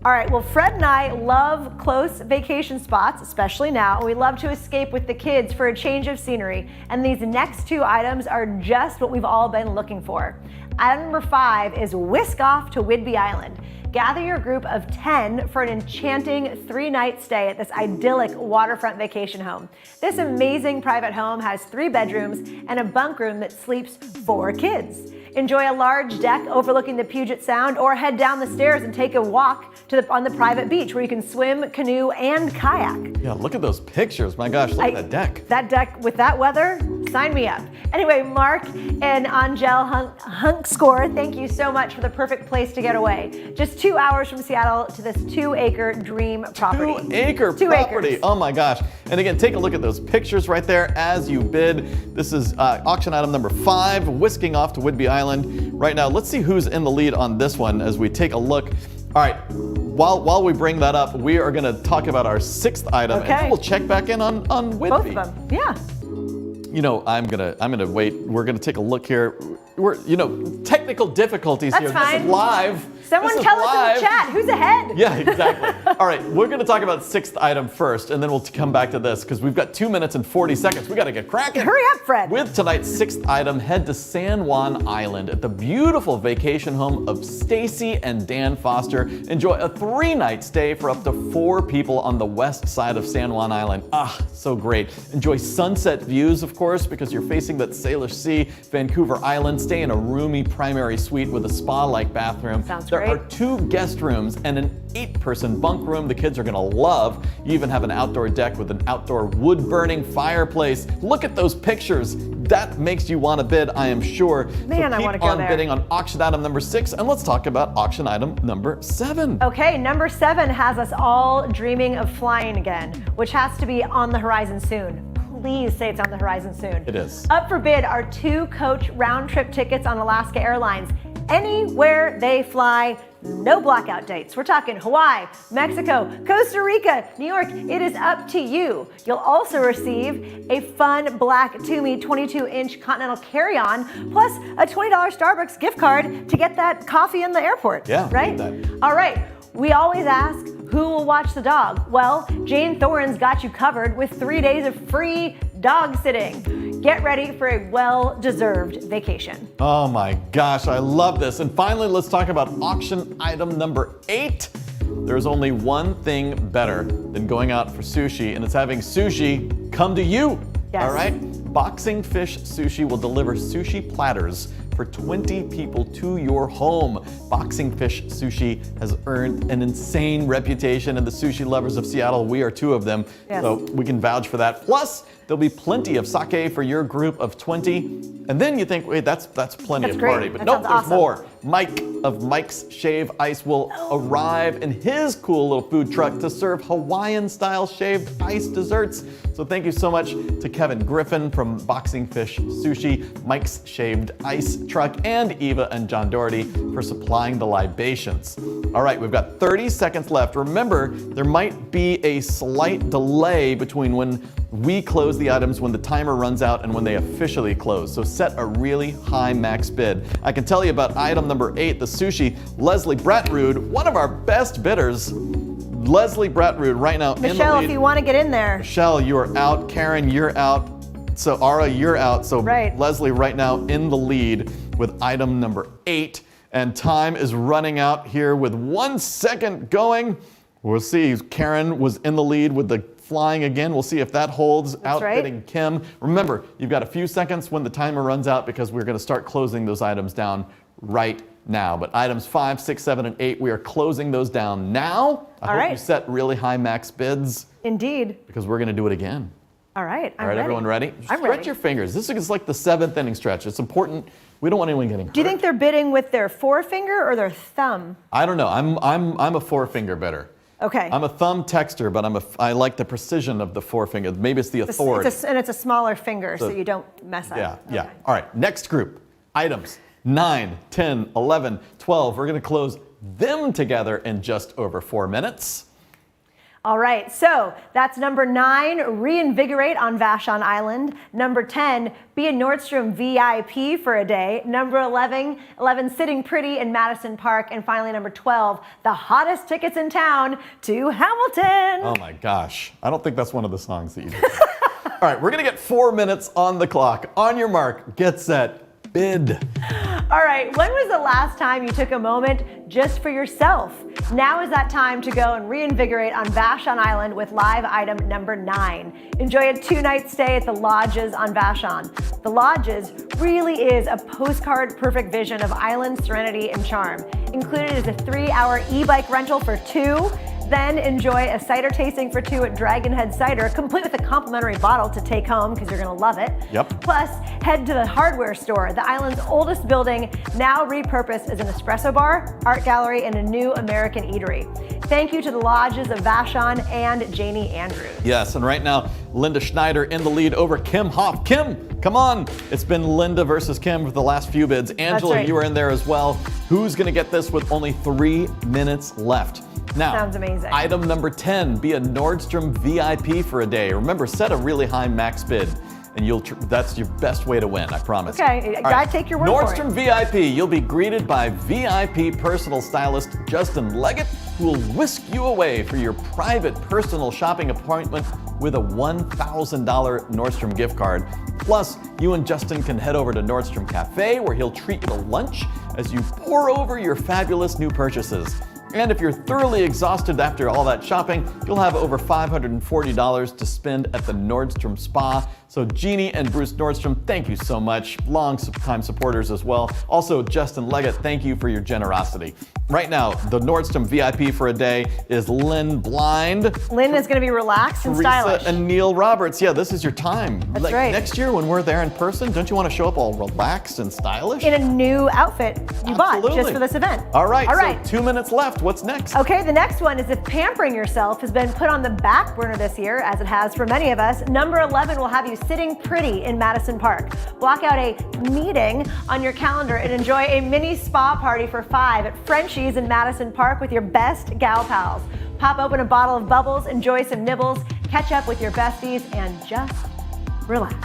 All right, well, Fred and I love close vacation spots, especially now, and we love to escape with the kids for a change of scenery. And these next 2 items are just what we've all been looking for. Item number 5 is Whisk Off to Whidbey Island. Gather your group of 10 for an enchanting 3-night stay at this idyllic waterfront vacation home. This amazing private home has 3 bedrooms and a bunk room that sleeps 4 kids. Enjoy a large deck overlooking the Puget Sound, or head down the stairs and take a walk on the private beach where you can swim, canoe, and kayak. Yeah, look at those pictures. My gosh, look at that deck. That deck with that weather, sign me up. Anyway, Mark and Angel Hunkscore, thank you so much for the perfect place to get away. Just 2 hours from Seattle to this 2-acre dream property. 2-acre property. acres. Oh my gosh. And again, take a look at those pictures right there as you bid. This is auction item number 5, Whisking Off to Whidbey Island. Right now, let's see who's in the lead on this one as we take a look. All right, while we bring that up, we are going to talk about our 6th item, and then we'll check back in on Whidbey. Both of them, yeah. I'm gonna wait. We're gonna take a look here. We're technical difficulties That's here. fine. This is live. Someone This is tell us live. in the chat who's ahead. Yeah, exactly. All right, we're going to talk about 6th item first, and then we'll come back to this because we've got 2 minutes and 40 seconds. We got to get cracking. Hurry up, Fred. With tonight's 6th item, head to San Juan Island at the beautiful vacation home of Stacy and Dan Foster. Enjoy a 3-night stay for up to 4 people on the west side of San Juan Island. Ah, so great. Enjoy sunset views, of course. course, because you're facing that Salish Sea, Vancouver Island. Stay in a roomy primary suite with a spa-like bathroom. Sounds there great. are 2 guest rooms and an 8-person bunk room the kids are gonna love. You even have an outdoor deck with an outdoor wood-burning fireplace. Look at those pictures. That makes you want to bid, I am sure. Man, so I wanna keep go on there. bidding on auction item number 6, and let's talk about auction item number 7. Okay, number 7 has us all dreaming of flying again, which has to be on the horizon soon. Please say it's on the horizon soon. It is. Up for bid are 2 coach round-trip tickets on Alaska Airlines. Anywhere they fly, no blackout dates. We're talking Hawaii, Mexico, Costa Rica, New York. It is up to you. You'll also receive a fun black Toomey 22-inch Continental carry-on, plus a $20 Starbucks gift card to get that coffee in the airport. Yeah, right? need that. All right. We always ask, who will watch the dog? Well, Jane Thoren's got you covered with 3 days of free dog sitting. Get ready for a well-deserved vacation. Oh my gosh, I love this. And finally, let's talk about auction item number 8. There's only one thing better than going out for sushi, and it's having sushi come to you. Yes. All right? Boxing Fish Sushi will deliver sushi platters for 20 people to your home. Boxing Fish Sushi has earned an insane reputation, and the sushi lovers of Seattle, we are 2 of them, Yes. so we can vouch for that. Plus, there'll be plenty of sake for your group of 20. And then you think, wait, that's plenty That's of great. party. But That nope, sounds there's awesome. more. Mike of Mike's Shave Ice will arrive in his cool little food truck to serve Hawaiian-style shaved ice desserts. So thank you so much to Kevin Griffin from Boxing Fish Sushi, Mike's Shaved Ice truck, and Eva and John Doherty for supplying the libations. All right, we've got 30 seconds left. Remember, there might be a slight delay between when we close the items, when the timer runs out, and when they officially close. So set a really high max bid. I can tell you about item number 8, the sushi. Leslie Bratrud, one of our best bidders. Leslie Bratrud right now in the Michelle, lead. if you want to get in there. Michelle, you are out. Karen, you're out. So Ara, you're out. So Right. Leslie right now in the lead with item number 8. And time is running out here with 1 second going. We'll see. Karen was in the lead with the flying again. We'll see if that holds. Outbidding Kim. Remember, you've got a few seconds when the timer runs out because we're going to start closing those items down right now. But items 5, 6, 7, and 8, we are closing those down now. I hope you set really high max bids Indeed. because we're going to do it again. All right. All right, everyone ready? I'm Stretch ready. your fingers. This is like the 7th inning stretch. It's important. We don't want anyone getting hurt. Do you think they're bidding with their forefinger or their thumb? I don't know. I'm a forefinger bidder. Okay. I'm a thumb texter, but I like the precision of the forefinger. Maybe it's the authority. And it's a smaller finger, so you don't mess up. Yeah. All right, next group. Items 9, 10, 11, 12. We're going to close them together in just over 4 minutes. All right, so that's number 9, reinvigorate on Vashon Island. Number 10, be a Nordstrom VIP for a day. Number 11, sitting pretty in Madison Park. And finally, number 12, the hottest tickets in town to Hamilton. Oh my gosh. I don't think that's one of the songs that you did. All right, we're going to get 4 minutes on the clock. On your mark, get set, bid. All right, when was the last time you took a moment just for yourself? Now is that time to go and reinvigorate on Vashon Island with live item number 9. Enjoy a 2-night stay at the Lodges on Vashon. The Lodges really is a postcard perfect vision of island serenity and charm. Included is a 3-hour e-bike rental for 2. Then enjoy a cider tasting for 2 at Dragon Head Cider, complete with a complimentary bottle to take home because you're going to love it. Yep. Plus, head to the hardware store, the island's oldest building, now repurposed as an espresso bar, art gallery, and a new American eatery. Thank you to the Lodges of Vashon and Janie Andrews. Yes, and right now, Linda Schneider in the lead over Kim Hoff. Kim, come on. It's been Linda versus Kim for the last few bids. Angela, right. you are in there as well. Who's going to get this with only 3 minutes left? Now, Sounds amazing. Item number 10, be a Nordstrom VIP for a day. Remember, set a really high max bid, and that's your best way to win, I promise. Okay, All gotta take your word for it. Nordstrom VIP, you'll be greeted by VIP personal stylist Justin Leggett, who will whisk you away for your private personal shopping appointment with a $1,000 Nordstrom gift card. Plus, you and Justin can head over to Nordstrom Cafe, where he'll treat you to lunch as you pour over your fabulous new purchases. And if you're thoroughly exhausted after all that shopping, you'll have over $540 to spend at the Nordstrom Spa. So Jeannie and Bruce Nordstrom, thank you so much. Long-time supporters as well. Also, Justin Leggett, thank you for your generosity. Right now, the Nordstrom VIP for a day is Lynn Blind. Lynn is going to be relaxed and stylish. Teresa and Neil Roberts. Yeah, this is your time. That's right. Next year when we're there in person, don't you want to show up all relaxed and stylish? In a new outfit you bought just for this event. All right, All right. So 2 minutes left. What's next? Okay, the next one is if pampering yourself has been put on the back burner this year, as it has for many of us, number 11 will have you sitting pretty in Madison Park. Block out a meeting on your calendar and enjoy a mini spa party for 5 at Frenchie's in Madison Park with your best gal pals. Pop open a bottle of bubbles, enjoy some nibbles, catch up with your besties, and just relax.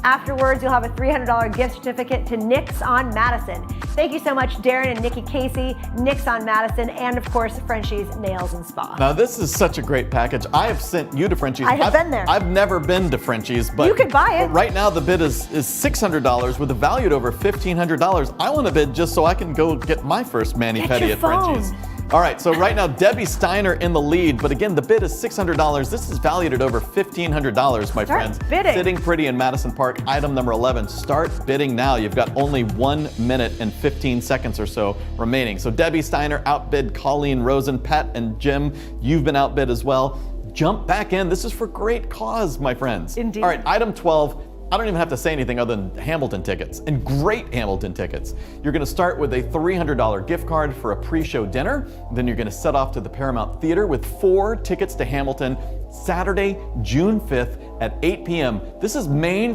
Afterwards, you'll have a $300 gift certificate to Nick's on Madison. Thank you so much, Darren and Nikki Casey, Nick's on Madison, and of course, Frenchie's Nails and Spa. Now, this is such a great package. I have sent you to Frenchie's. I have been there. I've never been to Frenchie's, but you could buy it. But right now, the bid is $600 with a value at over $1,500. I want to bid just so I can go get my first mani-pedi at Frenchie's. All right, so right now, Debbie Steiner in the lead, but again, the bid is $600. This is valued at over $1,500, my friends. Bidding. Sitting pretty in Madison Park, item number 11. Start bidding now. You've got only 1 minute and 15 seconds or so remaining. So Debbie Steiner outbid Colleen Rosen, Pat and Jim. You've been outbid as well. Jump back in. This is for great cause, my friends. Indeed. All right, item 12. I don't even have to say anything other than Hamilton tickets, and great Hamilton tickets. You're going to start with a $300 gift card for a pre-show dinner. Then you're going to set off to the Paramount Theater with 4 tickets to Hamilton Saturday, June 5th at 8 p.m. This is the main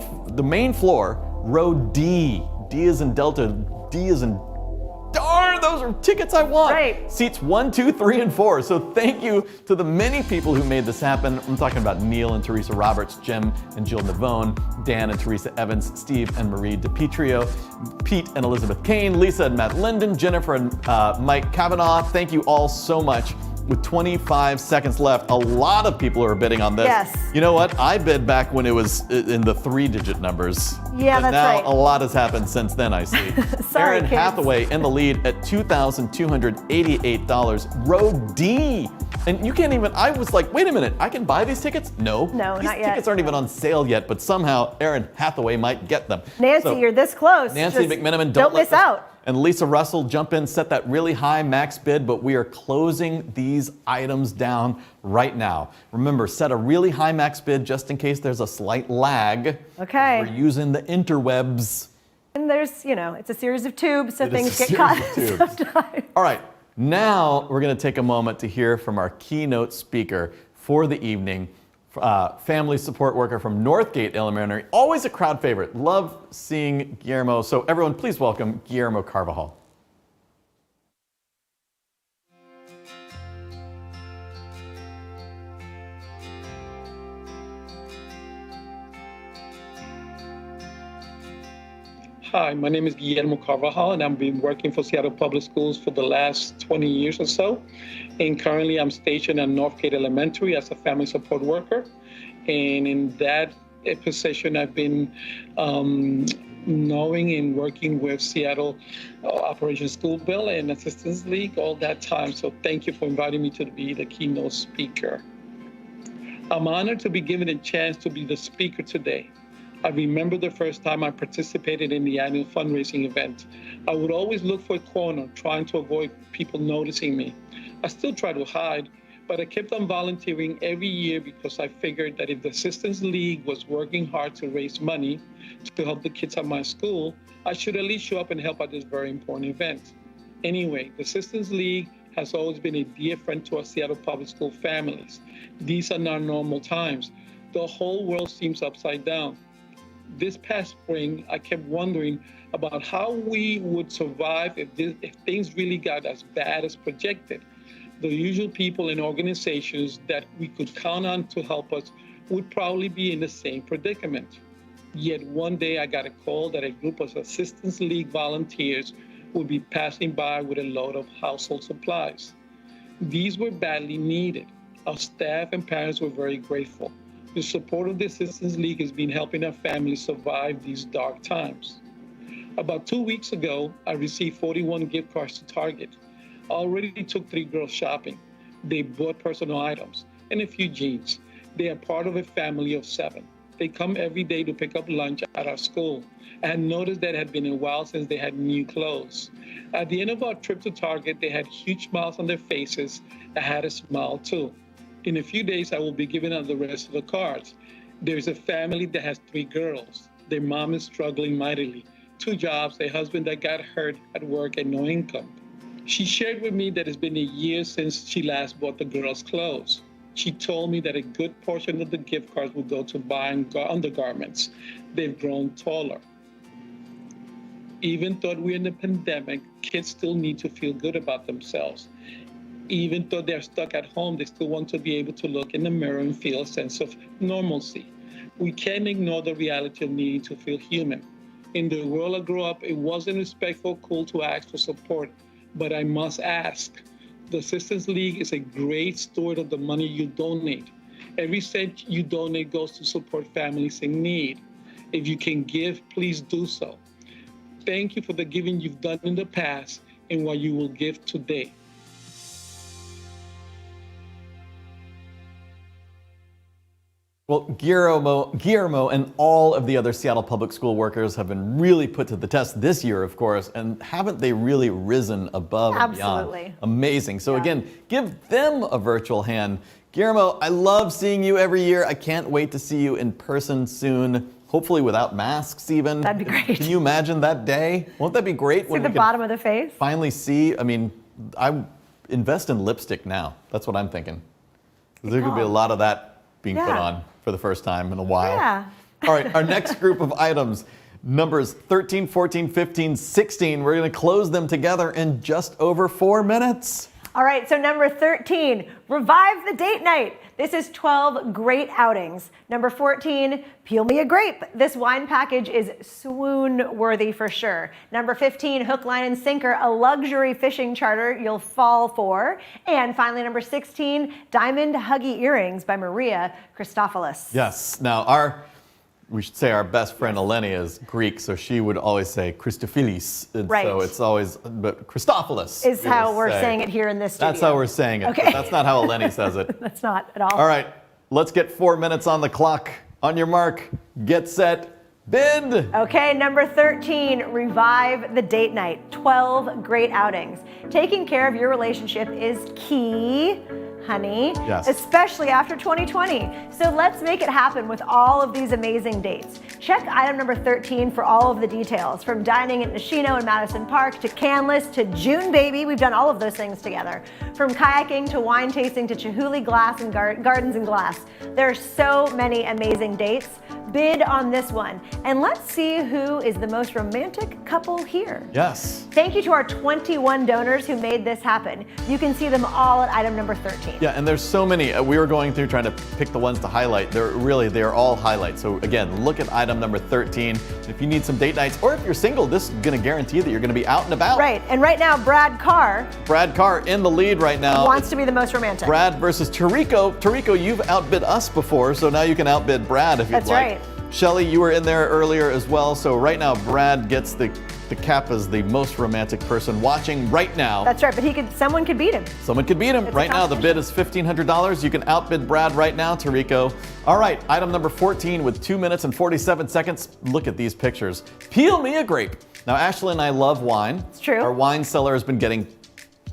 floor, row D. D is in Delta, D is in... Darn, those are tickets I want. Right. Seats 1, 2, 3, and 4. So thank you to the many people who made this happen. I'm talking about Neil and Teresa Roberts, Jim and Jill Navone, Dan and Teresa Evans, Steve and Marie DiPietro, Pete and Elizabeth Kane, Lisa and Matt Linden, Jennifer and Mike Kavanaugh. Thank you all so much. With 25 seconds left, a lot of people are bidding on this. Yes. You know what? I bid back when it was in the 3-digit numbers. Yeah, and that's now right. a lot has happened since then, I see. Sorry, Erin kids. Hathaway in the lead at $2,288. Row D. And you can't even, I was like, wait a minute, I can buy these tickets? No. No, these not yet. tickets aren't even on sale yet, but somehow Erin Hathaway might get them. Nancy, So, you're this close. Nancy Just McMenamin, don't let miss this- out. And Lisa Russell, jump in, set that really high max bid, but we are closing these items down right now. Remember, set a really high max bid just in case there's a slight lag. Okay. We're using the interwebs. And there's, it's a series of tubes, so It is things a get series caught of tubes. sometimes. All right, now we're going to take a moment to hear from our keynote speaker for the evening, family support worker from Northgate Elementary. Always a crowd favorite. Love seeing Guillermo. So everyone, please welcome Guillermo Carvajal. Hi, my name is Guillermo Carvajal, and I've been working for Seattle Public Schools for the last 20 years or so. And currently I'm stationed at Northgate Elementary as a family support worker. And in that position, I've been knowing and working with Seattle Operation School Bill and Assistance League all that time. So thank you for inviting me to be the keynote speaker. I'm honored to be given a chance to be the speaker today. I remember the first time I participated in the annual fundraising event. I would always look for a corner, trying to avoid people noticing me. I still try to hide, but I kept on volunteering every year because I figured that if the Assistance League was working hard to raise money to help the kids at my school, I should at least show up and help at this very important event. Anyway, the Assistance League has always been a dear friend to our Seattle Public School families. These are not normal times. The whole world seems upside down. This past spring, I kept wondering about how we would survive if things really got as bad as projected. The usual people and organizations that we could count on to help us would probably be in the same predicament. Yet one day I got a call that a group of Assistance League volunteers would be passing by with a load of household supplies. These were badly needed. Our staff and parents were very grateful. The support of the Assistance League has been helping our families survive these dark times. About 2 weeks ago, I received 41 gift cards to Target. already took 3 girls shopping. They bought personal items and a few jeans. They are part of a family of 7. They come every day to pick up lunch at our school. I had noticed that it had been a while since they had new clothes. At the end of our trip to Target, they had huge smiles on their faces. I had a smile too. In a few days, I will be giving out the rest of the cards. There's a family that has 3 girls. Their mom is struggling mightily. 2 jobs, a husband that got hurt at work, and no income. She shared with me that it's been a year since she last bought the girls' clothes. She told me that a good portion of the gift cards would go to buying undergarments. They've grown taller. Even though we're in the pandemic, kids still need to feel good about themselves. Even though they're stuck at home, they still want to be able to look in the mirror and feel a sense of normalcy. We can't ignore the reality of needing to feel human. In the world I grew up, it wasn't respectful, cool to ask for support, but I must ask. The Assistance League is a great steward of the money you donate. Every cent you donate goes to support families in need. If you can give, please do so. Thank you for the giving you've done in the past and what you will give today. Well, Guillermo and all of the other Seattle Public School workers have been really put to the test this year, of course, and haven't they really risen above and beyond? Absolutely. Amazing. So again, give them a virtual hand. Guillermo, I love seeing you every year. I can't wait to see you in person soon, hopefully without masks even. That'd be great. Can you imagine that day? Won't that be great? See the bottom of the face? Finally see, I mean, I invest in lipstick now. That's what I'm thinking. There could be a lot of that being put on for the first time in a while. Yeah. All right, our next group of items, numbers 13, 14, 15, 16. We're going to close them together in just over 4 minutes. All right, so number 13, revive the date night. This is 12 great outings. Number 14, peel me a grape. This wine package is swoon worthy for sure. Number 15, hook, line, and sinker, a luxury fishing charter you'll fall for. And finally, number 16, diamond huggy earrings by Maria Christophilus. Yes, now we should say our best friend Eleni is Greek, so she would always say Christophilus. Right. So it's always, but Christophilus Is how we're saying it here in this studio. That's how we're saying it. Okay. But that's not how Eleni says it. That's not at all. All right, let's get 4 minutes on the clock. On your mark, get set, bid. Okay, number 13, revive the date night. 12 great outings. Taking care of your relationship is key, honey, yes, especially after 2020. So let's make it happen with all of these amazing dates. Check item number 13 for all of the details, from dining at Nishino and Madison Park to Canlis to June Baby. We've done all of those things together. From kayaking to wine tasting to Chihuly Glass and Gardens and Glass. There are so many amazing dates. Bid on this one, and let's see who is the most romantic couple here. Yes. Thank you to our 21 donors who made this happen. You can see them all at item number 13. Yeah, and there's so many. We were going through trying to pick the ones to highlight. They're all highlights. So again, look at item number 13. If you need some date nights, or if you're single, this is going to guarantee that you're going to be out and about. Right, and right now, Brad Carr in the lead right now. Wants to be the most romantic. Brad versus Tariko. Tariko, you've outbid us before, so now you can outbid Brad if you'd like. That's right. Shelly, you were in there earlier as well. So right now, Brad gets the cap as the most romantic person watching right now. That's right, but someone could beat him. Someone could beat him. It's right now, the bid is $1,500. You can outbid Brad right now, Tariko. All right, item number 14 with 2 minutes and 47 seconds. Look at these pictures. Peel me a grape. Now, Ashley and I love wine. It's true. Our wine cellar has been getting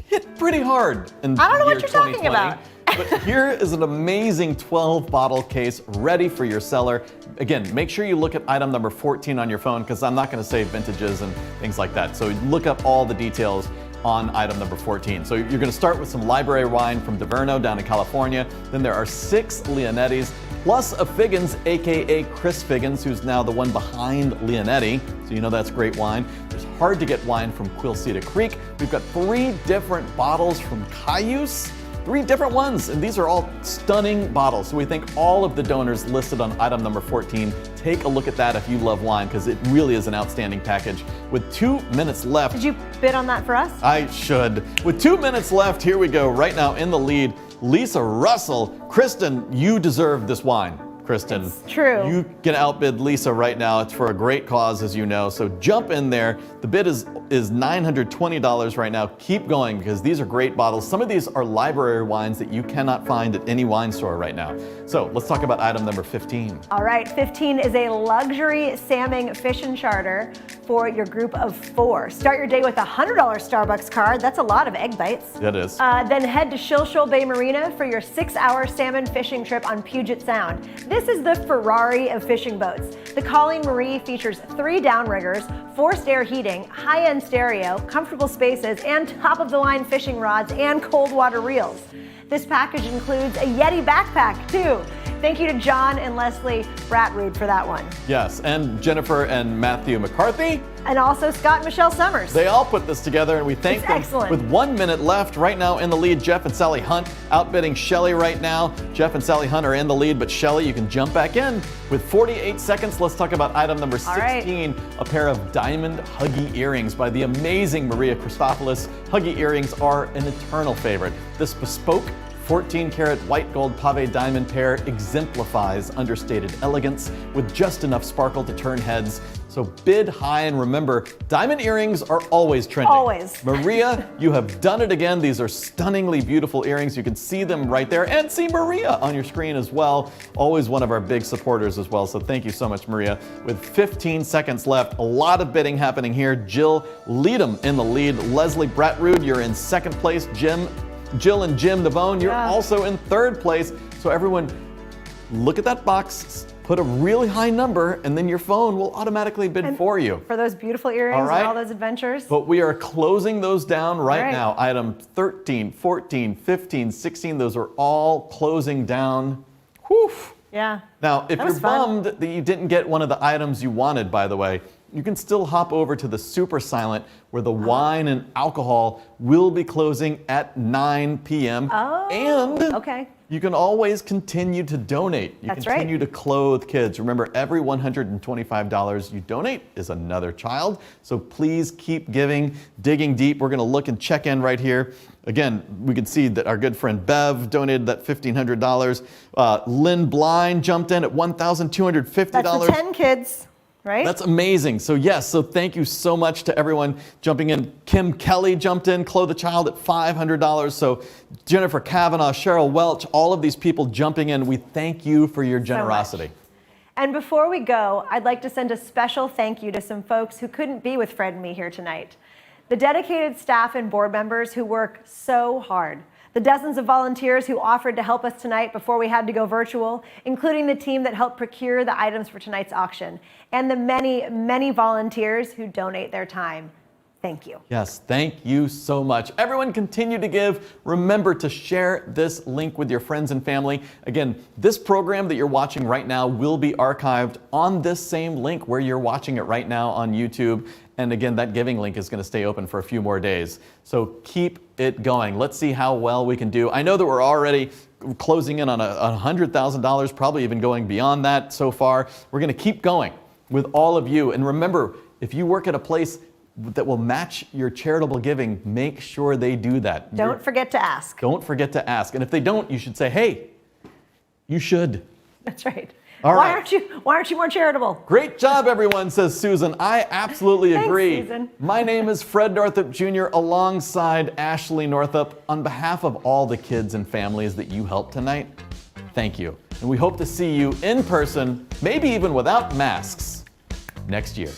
hit pretty hard in I don't know the what year you're talking 2020. about. But here is an amazing 12-bottle case ready for your cellar. Again, make sure you look at item number 14 on your phone, because I'm not going to say vintages and things like that. So look up all the details on item number 14. So you're going to start with some library wine from Diverno down in California. Then there are 6 Leonettis, plus a Figgins, aka Chris Figgins, who's now the one behind Leonetti. So you know that's great wine. There's hard to get wine from Quilceda Creek. We've got 3 different bottles from Cayuse. 3 different ones, and these are all stunning bottles. So we thank all of the donors listed on item number 14. Take a look at that if you love wine, because it really is an outstanding package. With 2 minutes left. Did you bid on that for us? I should. With 2 minutes left, here we go. Right now in the lead, Lisa Russell. Kristen, you deserve this wine. Kristen. It's true. You can outbid Lisa right now. It's for a great cause, as you know. So jump in there. The bid is $920 right now. Keep going because these are great bottles. Some of these are library wines that you cannot find at any wine store right now. So let's talk about item number 15. All right, 15 is a luxury salmon fishing charter for your group of 4. Start your day with a $100 Starbucks card. That's a lot of egg bites. That is. Then head to Shilshole Bay Marina for your 6-hour salmon fishing trip on Puget Sound. This is the Ferrari of fishing boats. The Colleen Marie features 3 downriggers, forced air heating, high-end stereo, comfortable spaces, and top-of-the-line fishing rods and cold water reels. This package includes a Yeti backpack, too. Thank you to John and Leslie Bratrud for that one. Yes, and Jennifer and Matthew McCarthy. And also Scott and Michelle Summers. They all put this together, and we thank them. Excellent. With 1 minute left, right now in the lead, Jeff and Sally Hunt outbidding Shelly right now. Jeff and Sally Hunt are in the lead, but Shelly, you can jump back in. With 48 seconds, let's talk about item number 16, a pair of diamond Huggy earrings by the amazing Maria Christopoulos. Huggy earrings are an eternal favorite. This bespoke 14-karat white gold pave diamond pair exemplifies understated elegance with just enough sparkle to turn heads. So bid high, and remember, diamond earrings are always trending. Always. Maria, you have done it again. These are stunningly beautiful earrings. You can see them right there and see Maria on your screen as well. Always one of our big supporters as well. So thank you so much, Maria. With 15 seconds left, a lot of bidding happening here. Jill Leadham in the lead. Leslie Bratrud, you're in second place. Jill and Jim Navone, you're also in third place. So everyone, look at that box, put a really high number, and then your phone will automatically bid for you. For those beautiful earrings and all those adventures. But we are closing those down right now. Item 13, 14, 15, 16, those are all closing down. Whew. Yeah. Now, if you're bummed that you didn't get one of the items you wanted, by the way, you can still hop over to the Super Silent, where the wine and alcohol will be closing at 9 p.m. And you can always continue to donate. You continue to clothe kids. Remember, every $125 you donate is another child. So please keep giving, digging deep. We're going to look and check in right here. Again, we can see that our good friend Bev donated that $1,500. Lynn Blind jumped in at $1,250. That's the 10 kids. Right? That's amazing. So yes, so thank you so much to everyone jumping in. Kim Kelly jumped in, Clothe a Child at $500. So Jennifer Kavanaugh, Cheryl Welch, all of these people jumping in. We thank you for your generosity. And before we go, I'd like to send a special thank you to some folks who couldn't be with Fred and me here tonight. The dedicated staff and board members who work so hard. The dozens of volunteers who offered to help us tonight before we had to go virtual, including the team that helped procure the items for tonight's auction, and the many, many volunteers who donate their time. Thank you. Yes, thank you so much. Everyone continue to give. Remember to share this link with your friends and family. Again, this program that you're watching right now will be archived on this same link where you're watching it right now on YouTube. And again, that giving link is going to stay open for a few more days. So keep it going. Let's see how well we can do. I know that we're already closing in on $100,000, probably even going beyond that so far. We're going to keep going with all of you. And remember, if you work at a place that will match your charitable giving, make sure they do that. Don't forget to ask. Don't forget to ask. And if they don't, you should say, hey, you should. That's right. Why aren't you more charitable? Great job, everyone, says Susan. I absolutely agree. Thanks, Susan. My name is Fred Northup Jr. alongside Ashley Northup. On behalf of all the kids and families that you helped tonight, thank you. And we hope to see you in person, maybe even without masks, next year.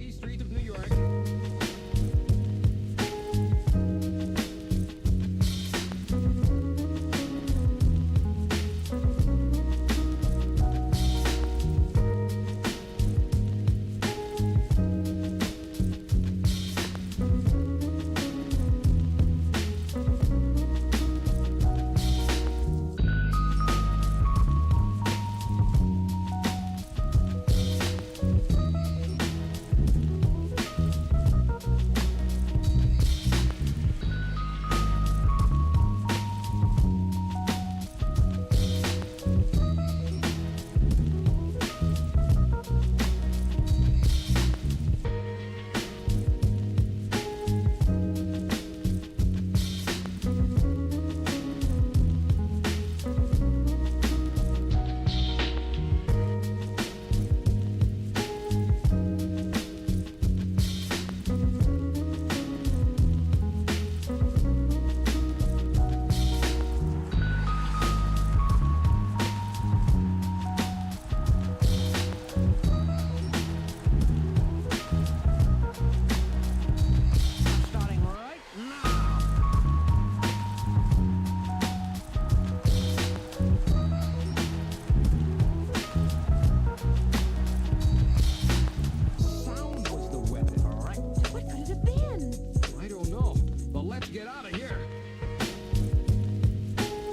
foggy streets of New York.